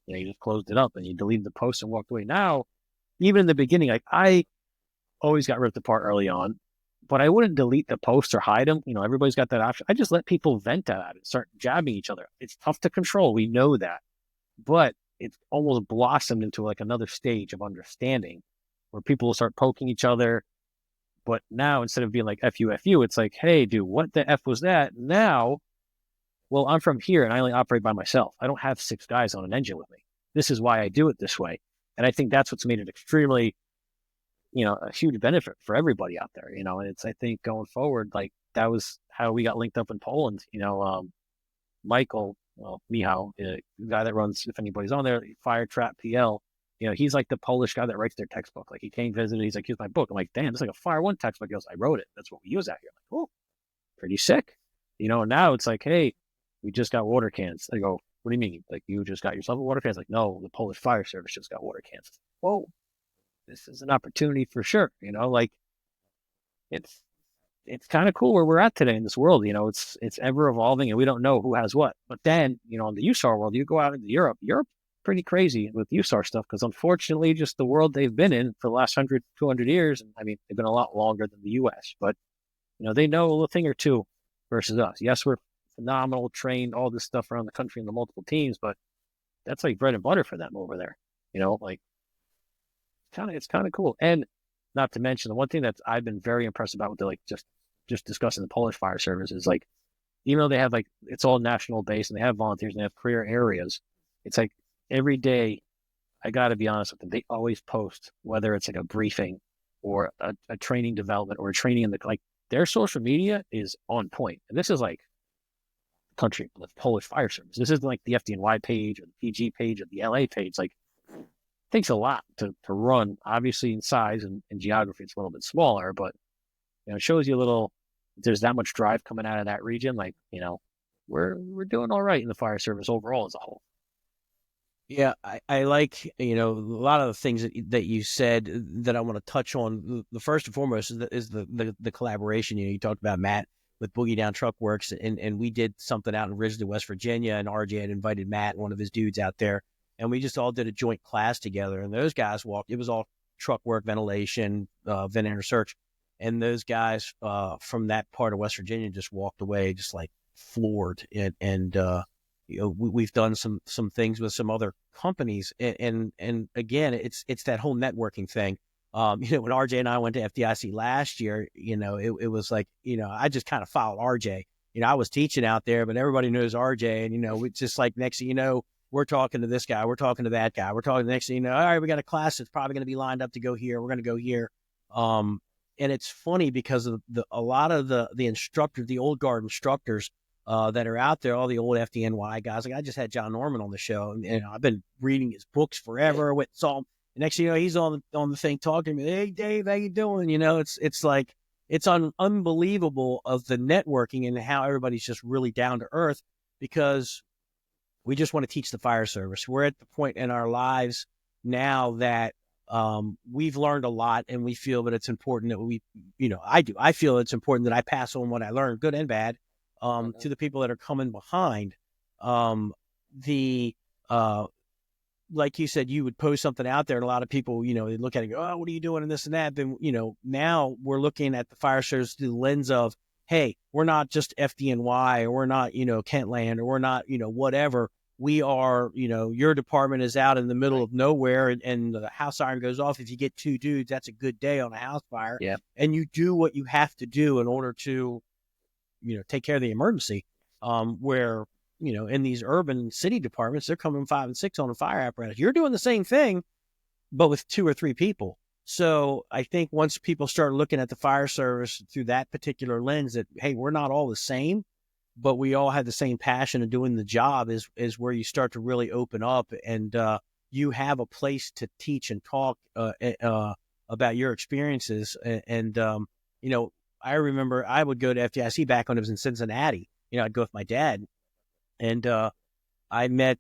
you just closed it up and you deleted the post and walked away. Now, even in the beginning, like I always got ripped apart early on. But I wouldn't delete the posts or hide them. Everybody's got that option. I just let people vent at it, start jabbing each other. It's tough to control. We know that. But it's almost blossomed into like another stage of understanding where people will start poking each other. But now instead of being like F-U, it's like, hey, dude, what the F was that? Now, well, I'm from here and I only operate by myself. I don't have 6 guys on an engine with me. This is why I do it this way. And I think that's what's made it extremely a huge benefit for everybody out there, and it's, I think going forward, like that was how we got linked up in Poland, Michael, Michał, the guy that runs, if anybody's on there, Fire Trap PL, he's like the Polish guy that writes their textbook. Like he came visit, he's like, here's my book. I'm like, damn, it's like a Fire One textbook. He goes, I wrote it. That's what we use out here. I'm like, oh, pretty sick. And now it's like, hey, we just got water cans. I go, what do you mean? Like you just got yourself a water can? It's like, no, the Polish Fire Service just got water cans. Whoa. This is an opportunity for sure. Like it's kind of cool where we're at today in this world. It's ever evolving and we don't know who has what. But then, in the USAR world, you go out into Europe pretty crazy with USAR stuff because unfortunately just the world they've been in for the last 100, 200 years. I mean, they've been a lot longer than the US, but they know a little thing or two versus us. Yes, we're phenomenal, trained, all this stuff around the country in the multiple teams, but that's like bread and butter for them over there. Like it's kind of cool. And not to mention the one thing that I've been very impressed about with the like just discussing the Polish Fire Service is like, even though they have like, it's all national based and they have volunteers and they have career areas, it's like every day, I got to be honest with them, they always post, whether it's like a briefing or a training development or a training in like their social media is on point. And this is like country, the Polish Fire Service. This isn't like the FDNY page or the PG page or the LA page. Like, takes a lot to run. Obviously, in size and geography, it's a little bit smaller, but it shows you a little. There's that much drive coming out of that region. Like we're doing all right in the fire service overall as a whole. Yeah, I like a lot of the things that you said that I want to touch on. The first and foremost is the collaboration. You talked about Matt with Boogie Down Truck Works, and we did something out in Ridgeland, West Virginia, and RJ had invited Matt, one of his dudes, out there. And we just all did a joint class together. And those guys walked, it was all truck work, ventilation, vent inner search. And those guys from that part of West Virginia just walked away, just like floored. And we've done some things with some other companies. And again, it's that whole networking thing. When RJ and I went to FDIC last year, it was like, I just kind of followed RJ. I was teaching out there, but everybody knows RJ. And, it's just like next thing you know, we're talking to this guy, we're talking to that guy, we're talking to the next thing all right, we got a class that's probably going to be lined up to go here, we're going to go here. And it's funny because of a lot of the instructors, the old guard instructors that are out there, all the old FDNY guys. Like I just had John Norman on the show, and I've been reading his books forever. With saw him, and next thing you know, he's on the thing talking to me. Hey, Dave, how you doing? It's like it's unbelievable of the networking and how everybody's just really down to earth because we just want to teach the fire service. We're at the point in our lives now that we've learned a lot, and we feel that it's important that I feel it's important that I pass on what I learned, good and bad, to the people that are coming behind. Like you said, you would post something out there and a lot of people, they look at it and go, oh, what are you doing and this and that? Then, now we're looking at the fire service through the lens of, hey, we're not just FDNY or we're not, Kentland or we're not, whatever. we are, your department is out in the middle of nowhere and the house siren goes off. If you get 2 dudes, that's a good day on a house fire. Yeah. And you do what you have to do in order to, take care of the emergency. Where, in these urban city departments, they're coming 5 and 6 on a fire apparatus. You're doing the same thing, but with 2 or 3 people. So I think once people start looking at the fire service through that particular lens, that, hey, we're not all the same, but we all have the same passion of doing the job, is where you start to really open up, and you have a place to teach and talk about your experiences. And I remember I would go to FDIC back when it was in Cincinnati. I'd go with my dad, and I met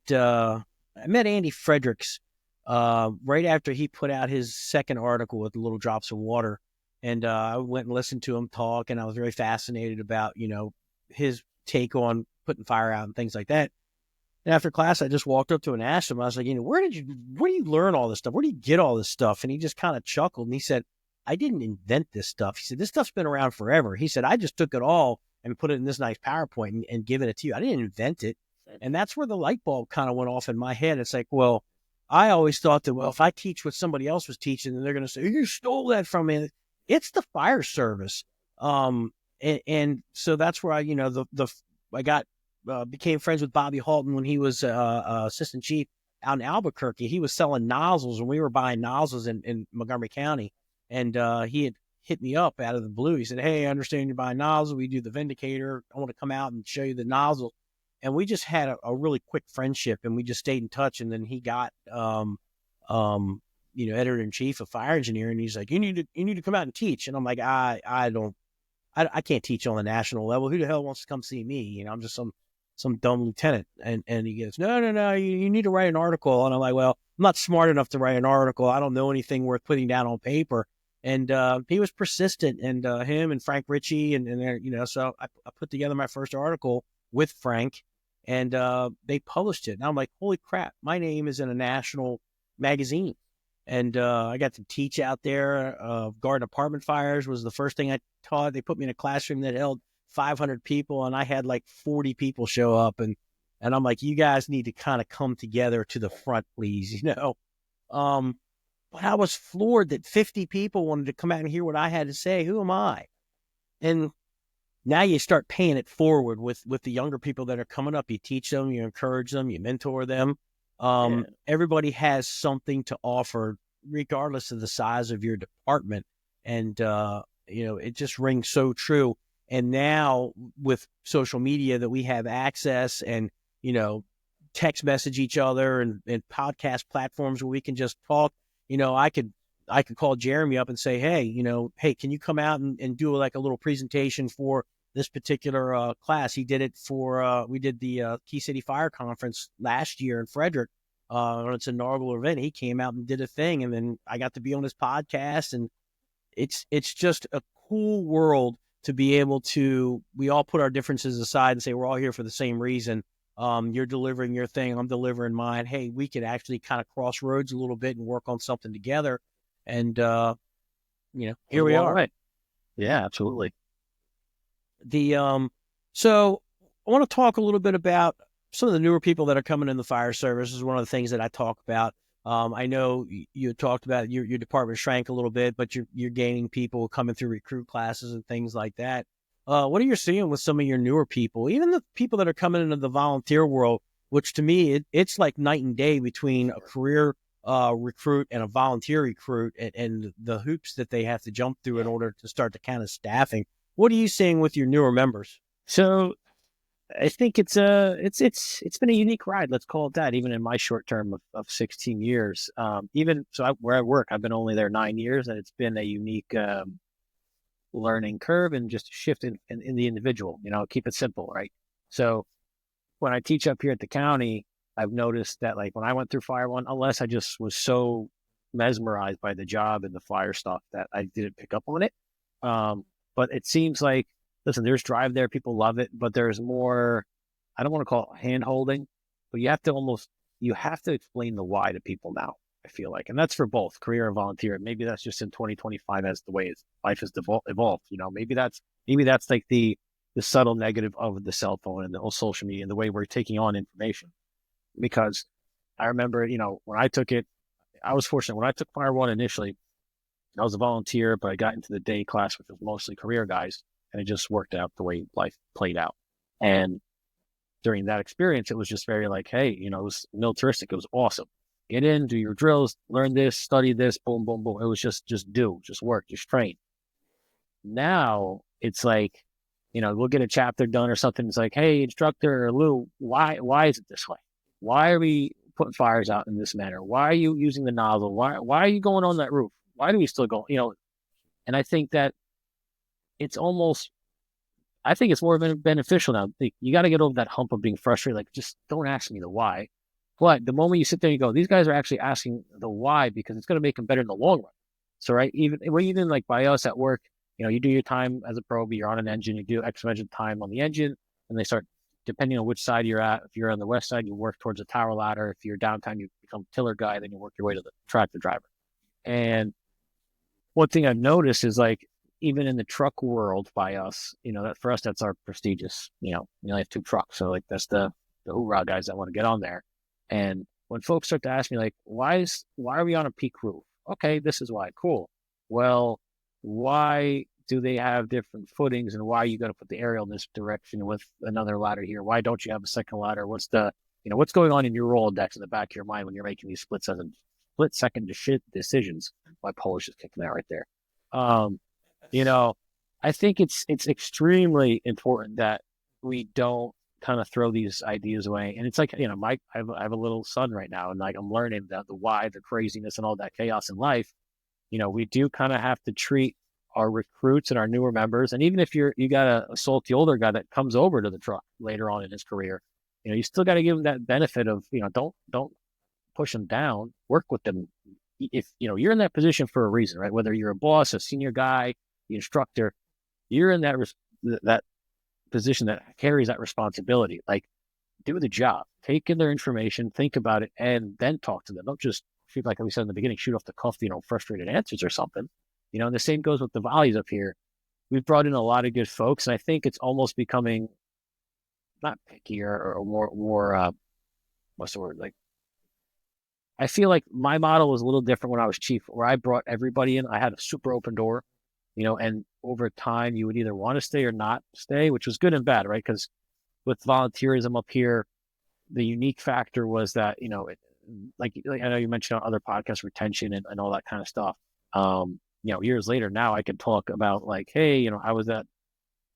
Andy Fredericks right after he put out his second article with the Little Drops of Water. And I went and listened to him talk, and I was very fascinated about, his take on putting fire out and things like that. And after class, I just walked up to him and asked him, I was like, where do you learn all this stuff? Where do you get all this stuff? And he just kind of chuckled, and he said, I didn't invent this stuff. He said, this stuff's been around forever. He said, I just took it all and put it in this nice PowerPoint and given it to you. I didn't invent it. And that's where the light bulb kind of went off in my head. It's like, well, I always thought that, well, if I teach what somebody else was teaching, then they're going to say, you stole that from me. It's the fire service. And so that's where I became friends with Bobby Halton when he was assistant chief out in Albuquerque. He was selling nozzles, and we were buying nozzles in Montgomery County. And he had hit me up out of the blue. He said, hey, I understand you're buying nozzles. We do the Vindicator. I want to come out and show you the nozzle. And we just had a really quick friendship, and we just stayed in touch. And then he got, editor-in-chief of Fire Engineering. And he's like, you need to come out and teach. And I'm like, I can't teach on the national level. Who the hell wants to come see me? I'm just some dumb lieutenant. And he goes, no, you need to write an article. And I'm like, well, I'm not smart enough to write an article. I don't know anything worth putting down on paper. And he was persistent, and him and Frank Ritchie, and so I put together my first article with Frank, and they published it. And I'm like, holy crap, my name is in a national magazine. And I got to teach out there. Garden apartment fires was the first thing I taught. They put me in a classroom that held 500 people, and I had like 40 people show up. And I'm like, you guys need to kind of come together to the front, please, But I was floored that 50 people wanted to come out and hear what I had to say. Who am I? And now you start paying it forward with the younger people that are coming up. You teach them, you encourage them, you mentor them. Everybody has something to offer, regardless of the size of your department. And, it just rings so true. And now with social media that we have access and, text message each other and podcast platforms where we can just talk, I could call Jeremy up and say, hey, can you come out and do like a little presentation for this particular class? He did it for, we did the Key City Fire Conference last year in Frederick on its inaugural event. He came out and did a thing, and then I got to be on his podcast, and it's just a cool world to be able to, we all put our differences aside and say, we're all here for the same reason. You're delivering your thing, I'm delivering mine. Hey, we could actually kind of cross roads a little bit and work on something together. And, here we are. Right. Yeah, absolutely. So I want to talk a little bit about some of the newer people that are coming in the fire service. This is one of the things that I talk about. I know you talked about your department shrank a little bit, but you're gaining people coming through recruit classes and things like that. What are you seeing with some of your newer people, even the people that are coming into the volunteer world, which to me, it's like night and day between a career recruit and a volunteer recruit, and the hoops that they have to jump through in order to start the kind of staffing. What are you seeing with your newer members? So I think it's been a unique ride. Let's call it that. Even in my short term of 16 years, where I work, I've been only there 9 years, and it's been a unique learning curve and just a shift in the individual. Keep it simple, right? So when I teach up here at the county, I've noticed that like when I went through Fire One, unless I just was so mesmerized by the job and the fire stuff that I didn't pick up on it. But it seems like, listen, there's drive there. People love it, but there's more, I don't want to call it hand holding, but you have to explain the why to people now, I feel like. And that's for both career and volunteer. Maybe that's just in 2025 as the way life has evolved. Maybe that's like the subtle negative of the cell phone and the whole social media and the way we're taking on information. because I remember, when I took it, I was fortunate. When I took Fire One initially, I was a volunteer, but I got into the day class, which was mostly career guys, and it just worked out the way life played out. And during that experience, it was just very like, hey, it was militaristic. It was awesome. Get in, do your drills, learn this, study this, boom, boom, boom. It was just do, just work, just train. Now it's like, we'll get a chapter done or something. It's like, hey, instructor Lou, why is it this way? Why are we putting fires out in this manner? Why are you using the nozzle? Why are you going on that roof? Why do we still go? And I think that it's almost, I think it's more beneficial now. You got to get over that hump of being frustrated. Like, just don't ask me the why. But the moment you sit there and you go, these guys are actually asking the why because it's going to make them better in the long run. So, right, even like by us at work, you do your time as a probie, you're on an engine, you do X amount of time on the engine, and they start, depending on which side you're at. If you're on the west side, you work towards a tower ladder. If you're downtown, you become tiller guy, then you work your way to the tractor driver. And one thing I've noticed is like, even in the truck world by us, that for us, that's our prestigious, we only have 2 trucks. So like, that's the hoorah guys that want to get on there. And when folks start to ask me like, why are we on a peak roof? Okay, this is why. Cool. Well, why do they have different footings, and why are you going to put the aerial in this direction with another ladder here? Why don't you have a second ladder? What's going on in your Rolodex in the back of your mind when you're making these split second decisions? My Polish is kicking out right there. I think it's extremely important that we don't kind of throw these ideas away. And it's like, I have a little son right now, and like, I'm learning the why, the craziness and all that chaos in life. We do kind of have to treat our recruits and our newer members. And even if you got a salty older guy that comes over to the truck later on in his career, you still got to give him that benefit of, don't push them down, work with them. If, you're in that position for a reason, right? Whether you're a boss, a senior guy, the instructor, you're in that position that carries that responsibility. Like, do the job, take in their information, think about it, and then talk to them. Don't just shoot, like we said in the beginning, shoot off the cuff, frustrated answers or something. And the same goes with the volleys up here. We've brought in a lot of good folks, and I think it's almost becoming not pickier or more what's the word? Like, I feel like my model was a little different when I was chief, where I brought everybody in. I had a super open door, and over time you would either want to stay or not stay, which was good and bad, right? Because with volunteerism up here, the unique factor was that, like I know you mentioned on other podcasts, retention and all that kind of stuff. Years later now I can talk about like, hey, I was that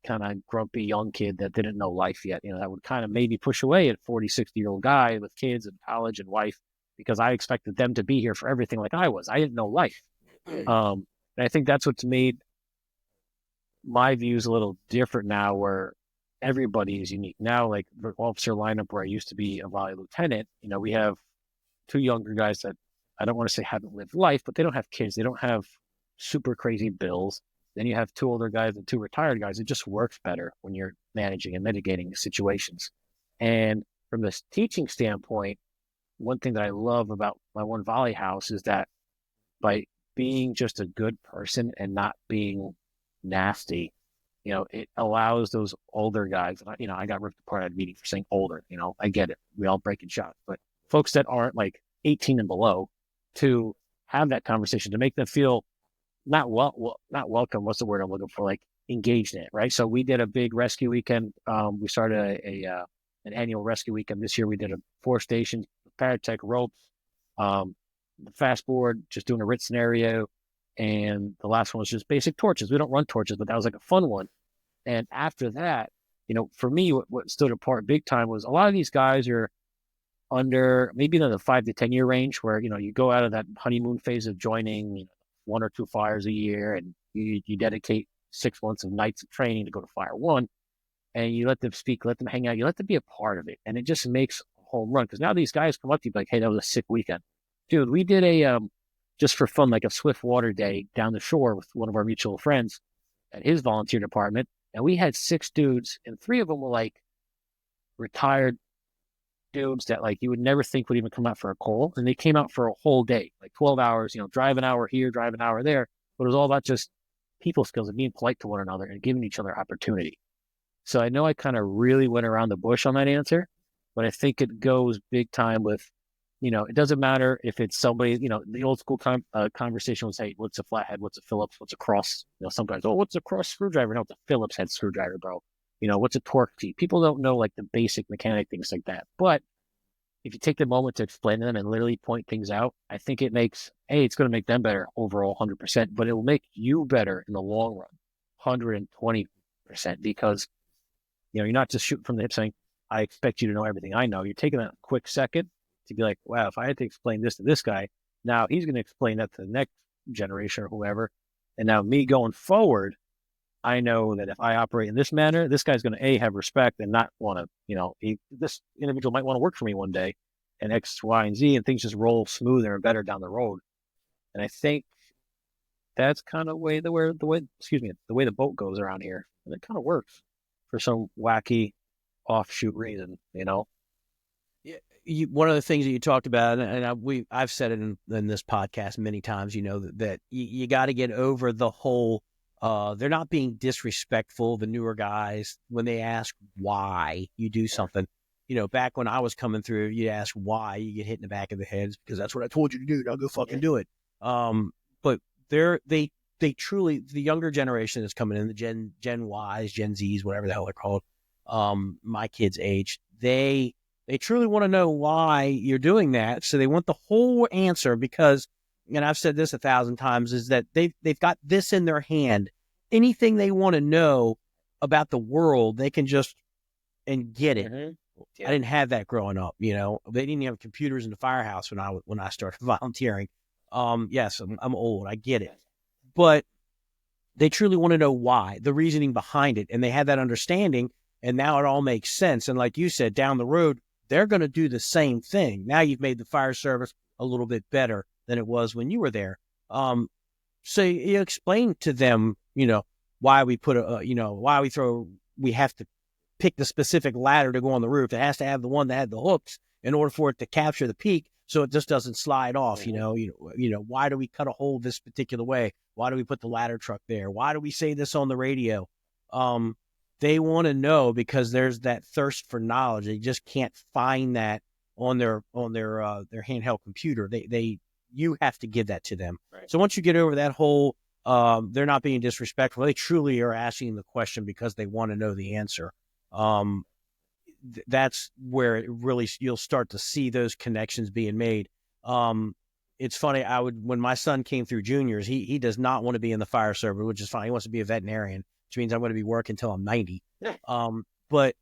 kind of grumpy young kid that didn't know life yet, that would kind of maybe push away a 40, 60-year-old guy with kids and college and wife, because I expected them to be here for everything like I was. I didn't know life. And I think that's what's made my views a little different now, where everybody is unique. Now, like the officer lineup where I used to be a volley lieutenant, we have 2 younger guys that I don't want to say haven't lived life, but they don't have kids. They don't have super crazy bills. Then you have 2 older guys and 2 retired guys. It just works better when you're managing and mitigating situations. And from this teaching standpoint, one thing that I love about my one volley house is that by being just a good person and not being nasty, it allows those older guys, I got ripped apart at a meeting for saying older, I get it. We all break and shots, but folks that aren't like 18 and below, to have that conversation, to make them feel not welcome. What's the word I'm looking for? Like, engaged in it, right? So we did a big rescue weekend. We started an annual rescue weekend. This year we did 4 stations, paratech ropes, the fast board, just doing a RIT scenario. And the last one was just basic torches. We don't run torches, but that was like a fun one. And after that, for me, what stood apart big time was a lot of these guys are under maybe in the 5 to 10 year range, where, you go out of that honeymoon phase of joining 1 or 2 fires a year, and you dedicate 6 months of nights of training to go to Fire One, and you let them speak, let them hang out, you let them be a part of it. And it just makes a home run, because now these guys come up to you like, hey, that was a sick weekend. Dude, we did just for fun, like a swift water day down the shore with one of our mutual friends at his volunteer department. And we had 6 dudes, and 3 of them were like retired dudes that like you would never think would even come out for a call. And they came out for a whole day, like 12 hours, drive an hour here, drive an hour there. But it was all about just people skills and being polite to one another and giving each other opportunity. So I know I kind of really went around the bush on that answer, but I think it goes big time with, it doesn't matter if it's somebody, the old school conversation was, hey, what's a flathead? What's a Phillips? What's a cross? Some guys, oh, what's a cross screwdriver? No, it's a Phillips head screwdriver, bro. What's a torque key? People don't know like the basic mechanic things like that. But if you take the moment to explain to them and literally point things out, I think it's going to make them better overall 100%, but it will make you better in the long run, 120%, because, you're not just shooting from the hip saying, I expect you to know everything I know. You're taking a quick second to be like, wow, if I had to explain this to this guy, now he's going to explain that to the next generation or whoever. And now me going forward, I know that if I operate in this manner, this guy's going to have respect and not want to, this individual might want to work for me one day, and X, Y, and Z, and things just roll smoother and better down the road. And I think that's kind of the way the boat goes around here, and it kind of works for some wacky offshoot reason, Yeah, one of the things that you talked about, and I've said it in this podcast many times, that you got to get over the whole. They're not being disrespectful. The newer guys, when they ask why you do something, back when I was coming through, you ask why, you get hit in the back of the head because that's what I told you to do. Now go fucking do it. But they truly, the younger generation is coming in, the Gen Ys, Gen Zs, whatever the hell they're called, my kids' age, they truly want to know why you're doing that. So they want the whole answer because, and I've said this 1,000 times, is that they've got this in their hand. Anything they want to know about the world, they can just and get it. Mm-hmm. Yeah. I didn't have that growing up. They didn't have computers in the firehouse when I started volunteering. Yes, I'm old. I get it, but they truly want to know why, the reasoning behind it, and they have that understanding. And now it all makes sense. And like you said, down the road, they're going to do the same thing. Now you've made the fire service a little bit better than it was when you were there. So you explain to them, why we put we have to pick the specific ladder to go on the roof. It has to have the one that had the hooks in order for it to capture the peak, so it just doesn't slide off. Why do we cut a hole this particular way? Why do we put the ladder truck there? Why do we say this on the radio? They want to know because there's that thirst for knowledge. They just can't find that on their handheld computer. You have to give that to them. Right. So once you get over that whole, they're not being disrespectful. They truly are asking the question because they want to know the answer. That's where it really, you'll start to see those connections being made. It's funny. When my son came through juniors, he does not want to be in the fire service, which is fine. He wants to be a veterinarian, which means I'm going to be working until I'm 90. Yeah. But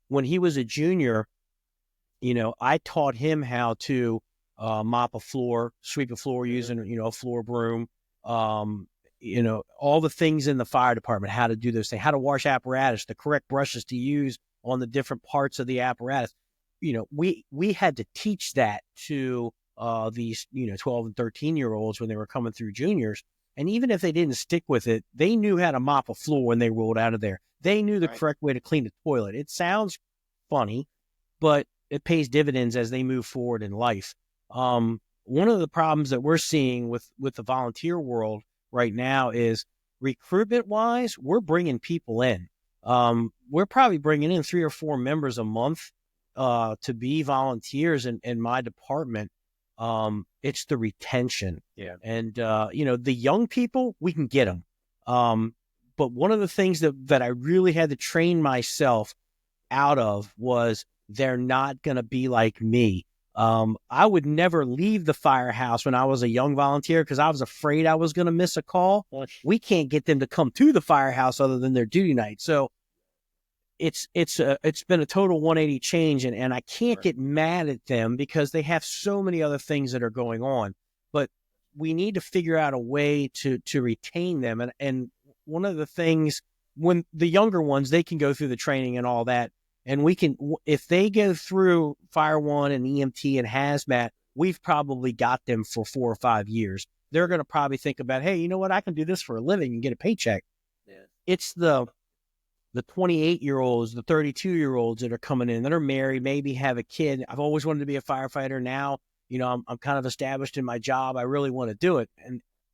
when he was a junior, I taught him how to mop a floor, sweep a floor using, a floor broom, all the things in the fire department, how to do those things, how to wash apparatus, the correct brushes to use on the different parts of the apparatus. We had to teach that to these, 12 and 13-year-olds when they were coming through juniors. And even if they didn't stick with it, they knew how to mop a floor when they rolled out of there. They knew the correct way to clean the toilet. It sounds funny, but it pays dividends as they move forward in life. One of the problems that we're seeing with the volunteer world right now is recruitment-wise, we're bringing people in. We're probably bringing in 3 or 4 members a month to be volunteers in my department. It's the retention. Yeah. And, the young people, we can get them. But one of the things that I really had to train myself out of was they're not going to be like me. I would never leave the firehouse when I was a young volunteer because I was afraid I was going to miss a call. We can't get them to come to the firehouse other than their duty night. So it's been a total 180 change, and I can't get mad at them because they have so many other things that are going on. But we need to figure out a way to retain them. And one of the things, when the younger ones, they can go through the training and all that. And we can, if they go through Fire One and EMT and Hazmat, we've probably got them for 4 or 5 years. They're going to probably think about, hey, you know what? I can do this for a living and get a paycheck. Yeah. It's the 28-year-olds, the 32-year-olds that are coming in that are married, maybe have a kid. I've always wanted to be a firefighter. Now, I'm kind of established in my job. I really want to do it.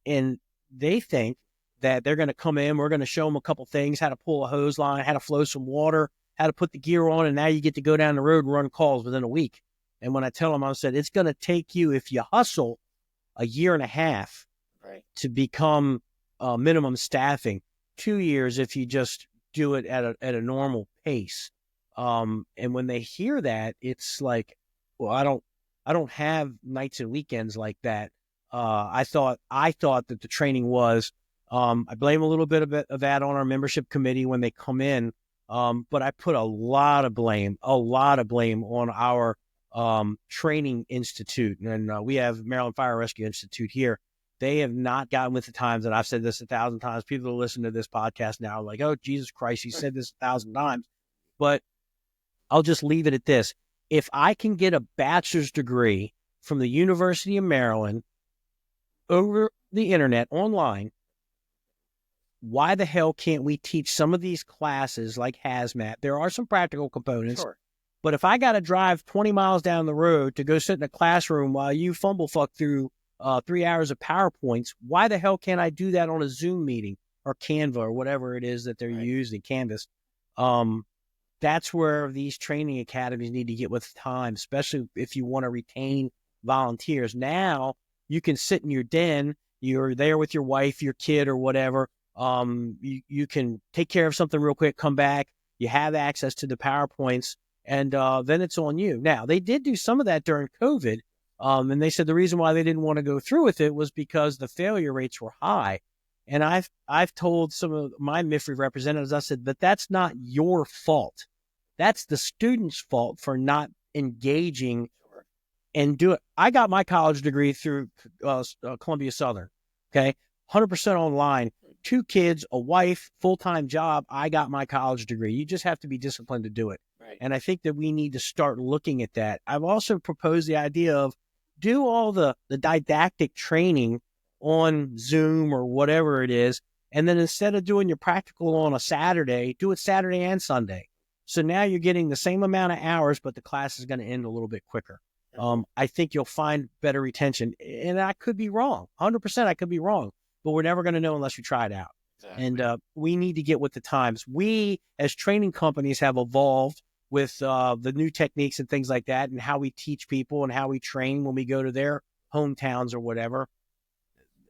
And they think that they're going to come in. We're going to show them a couple things, how to pull a hose line, how to flow some water. how to put the gear on, and now you get to go down the road and run calls within a week. And when I tell them, I said, it's going to take you, if you hustle, a year and a half to become minimum staffing, 2 years if you just do it at a normal pace. And when they hear that, it's like, well, I don't have nights and weekends like that. I thought that the training was, I blame a little bit of that on our membership committee when they come in. But I put a lot of blame on our training institute. And we have Maryland Fire Rescue Institute here. They have not gotten with the times, and I've said this 1,000 times. People who listen to this podcast now are like, oh, Jesus Christ, he said this 1,000 times. But I'll just leave it at this. If I can get a bachelor's degree from the University of Maryland over the internet, online, why the hell can't we teach some of these classes like hazmat? There are some practical components. Sure. But if I got to drive 20 miles down the road to go sit in a classroom while you fumblefuck through 3 hours of PowerPoints, why the hell can't I do that on a Zoom meeting or Canva or whatever it is that they're using, Canvas? That's where these training academies need to get with time, especially if you want to retain volunteers. Now you can sit in your den, you're there with your wife, your kid, or whatever. You can take care of something real quick, come back, you have access to the PowerPoints, and then it's on you. Now, they did do some of that during COVID, and they said the reason why they didn't want to go through with it was because the failure rates were high. And I've told some of my MIFRE representatives, I said, but that's not your fault. That's the student's fault for not engaging and do it. I got my college degree through Columbia Southern, okay? 100% online, 2 kids, a wife, full-time job. I got my college degree. You just have to be disciplined to do it. Right. And I think that we need to start looking at that. I've also proposed the idea of do all the didactic training on Zoom or whatever it is, and then instead of doing your practical on a Saturday, do it Saturday and Sunday. So now you're getting the same amount of hours, but the class is going to end a little bit quicker. I think you'll find better retention. And I could be wrong. 100% I could be wrong. But we're never going to know unless we try it out. Exactly. And we need to get with the times. We, as training companies, have evolved with the new techniques and things like that, and how we teach people and how we train when we go to their hometowns or whatever.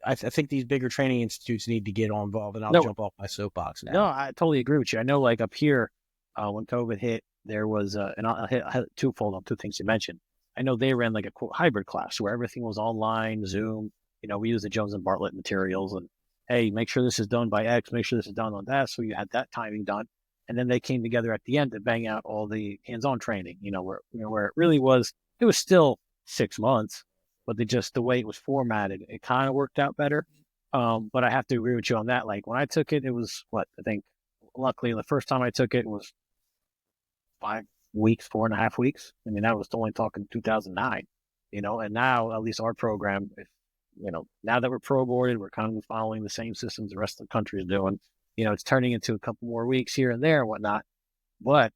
I think these bigger training institutes need to get on involved, and I'll jump off my soapbox now. No, I totally agree with you. I know, like up here, when COVID hit, there was, and I'll hit twofold on 2 things you mentioned. I know they ran like a quote hybrid class where everything was online, Zoom. You know, we use the Jones and Bartlett materials, and hey, make sure this is done by X, make sure this is done on that. So you had that timing done. And then they came together at the end to bang out all the hands-on training, where it really was, it was still 6 months, but the way it was formatted, it kind of worked out better. But I have to agree with you on that. Like when I took it, it was I think luckily the first time I took it was 5 weeks, 4.5 weeks. I mean, that was only talking 2009, and now at least our program, now that we're pro boarded, we're kind of following the same systems the rest of the country is doing. It's turning into a couple more weeks here and there and whatnot. But,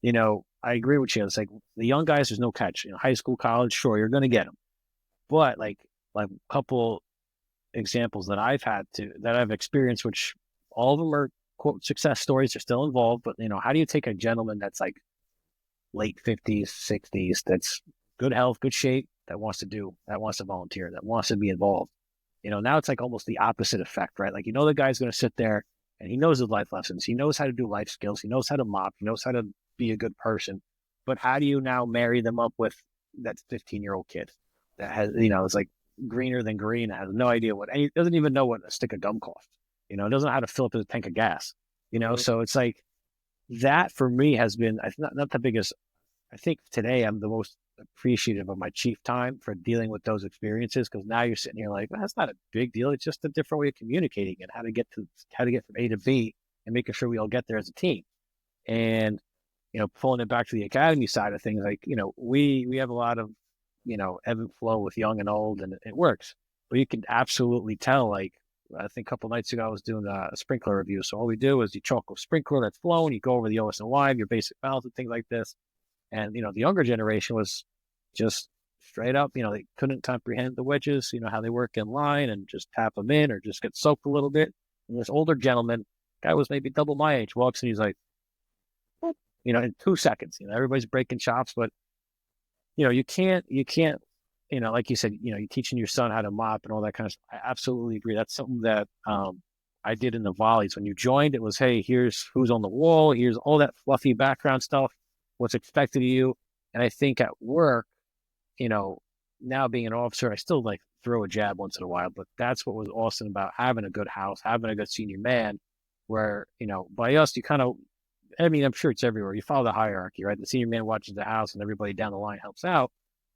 I agree with you. It's like the young guys, there's no catch. High school, college, sure, you're going to get them. But like a couple examples that I've experienced, which all of them are quote success stories, are still involved. But, how do you take a gentleman that's like late 50s, 60s, that's good health, good shape, that wants to volunteer, that wants to be involved? Now it's like almost the opposite effect, right? Like, the guy's going to sit there and he knows his life lessons. He knows how to do life skills. He knows how to mop. He knows how to be a good person. But how do you now marry them up with that 15-year-old kid that has, is like greener than green, has no idea doesn't even know what a stick of gum costs, doesn't know how to fill up his tank of gas, So it's like that for me has been, not the biggest. I think today I'm the most appreciative of my chief time for dealing with those experiences, because now you're sitting here like, well, that's not a big deal. It's just a different way of communicating and how to get from A to B and making sure we all get there as a team. And, pulling it back to the academy side of things, like, we have a lot of, ebb and flow with young and old, and it works. But you can absolutely tell, like, I think a couple nights ago I was doing a sprinkler review. So all we do is you chalk a sprinkler that's flowing, you go over the OS&Y, your basic valves and things like this. And, the younger generation was just straight up, they couldn't comprehend the wedges, how they work in line, and just tap them in or just get soaked a little bit. And this older gentleman, guy was maybe double my age, walks in, he's like, in 2 seconds. Everybody's breaking chops, but you can't, like you said, you're teaching your son how to mop and all that kind of stuff. I absolutely agree. That's something that I did in the volleys. When you joined, it was, hey, here's who's on the wall, here's all that fluffy background stuff, what's expected of you. And I think at work, now being an officer, I still like throw a jab once in a while, but that's what was awesome about having a good house, having a good senior man, where, by us, you kind of, I mean, I'm sure it's everywhere. You follow the hierarchy, right? The senior man watches the house and everybody down the line helps out.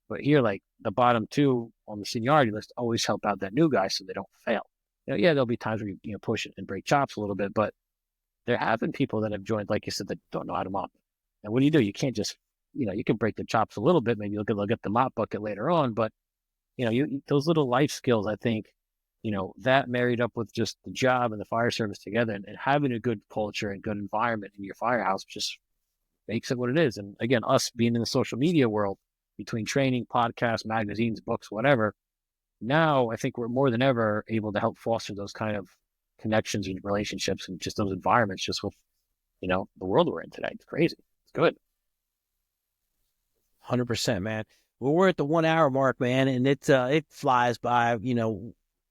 But here, like the bottom two on the seniority list always help out that new guy so they don't fail. Yeah, there'll be times where you push it and break chops a little bit, but there have been people that have joined, like you said, that don't know how to mop. And what do? You can't just, you can break the chops a little bit. Maybe you'll get the mop bucket later on, but those little life skills, I think, that married up with just the job and the fire service together and having a good culture and good environment in your firehouse just makes it what it is. And again, us being in the social media world, between training, podcasts, magazines, books, whatever, now I think we're more than ever able to help foster those kind of connections and relationships and just those environments just with, the world we're in today. It's crazy. It's good. 100%, man. Well, we're at the 1 hour mark, man, and it flies by.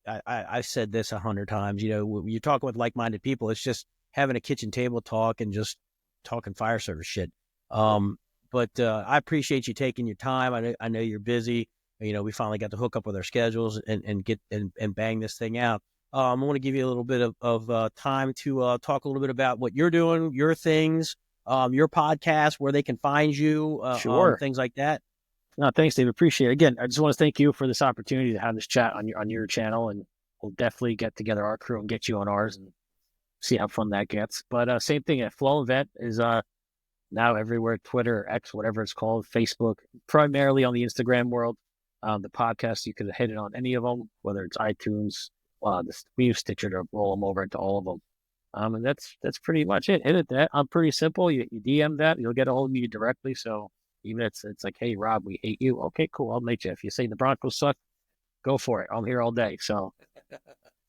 I said this 100 times. When you're talking with like-minded people, it's just having a kitchen table talk and just talking fire service shit. But I appreciate you taking your time. I know you're busy. We finally got to hook up with our schedules and get and bang this thing out. I want to give you a little bit of time to talk a little bit about what you're doing, your things, your podcast, where they can find you, Sure. things like that. No, thanks, Dave. Appreciate it. Again, I just want to thank you for this opportunity to have this chat on your channel, and we'll definitely get together our crew and get you on ours and see how fun that gets. But same thing, Flow Event is now everywhere, Twitter, X, whatever it's called, Facebook, primarily on the Instagram world. The podcast, you can hit it on any of them, whether it's iTunes, we use Stitcher to roll them over into all of them. And that's pretty much it. Hit it that. I'm pretty simple. You DM that, you'll get a hold of me directly. So even if it's like, hey, Rob, we hate you. Okay, cool. I'll meet you. If you say the Broncos suck, go for it. I'm here all day. So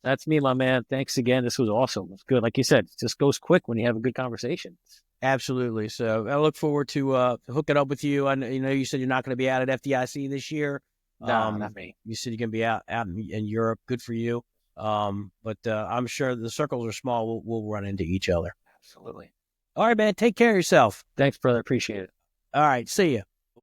that's me, my man. Thanks again. This was awesome. It's good. Like you said, it just goes quick when you have a good conversation. Absolutely. So I look forward to hooking up with you. You said you're not going to be out at FDIC this year. No, not me. You said you're going to be out in Europe. Good for you. But I'm sure the circles are small. We'll run into each other. Absolutely. All right, man. Take care of yourself. Thanks, brother. Appreciate it. All right. See you.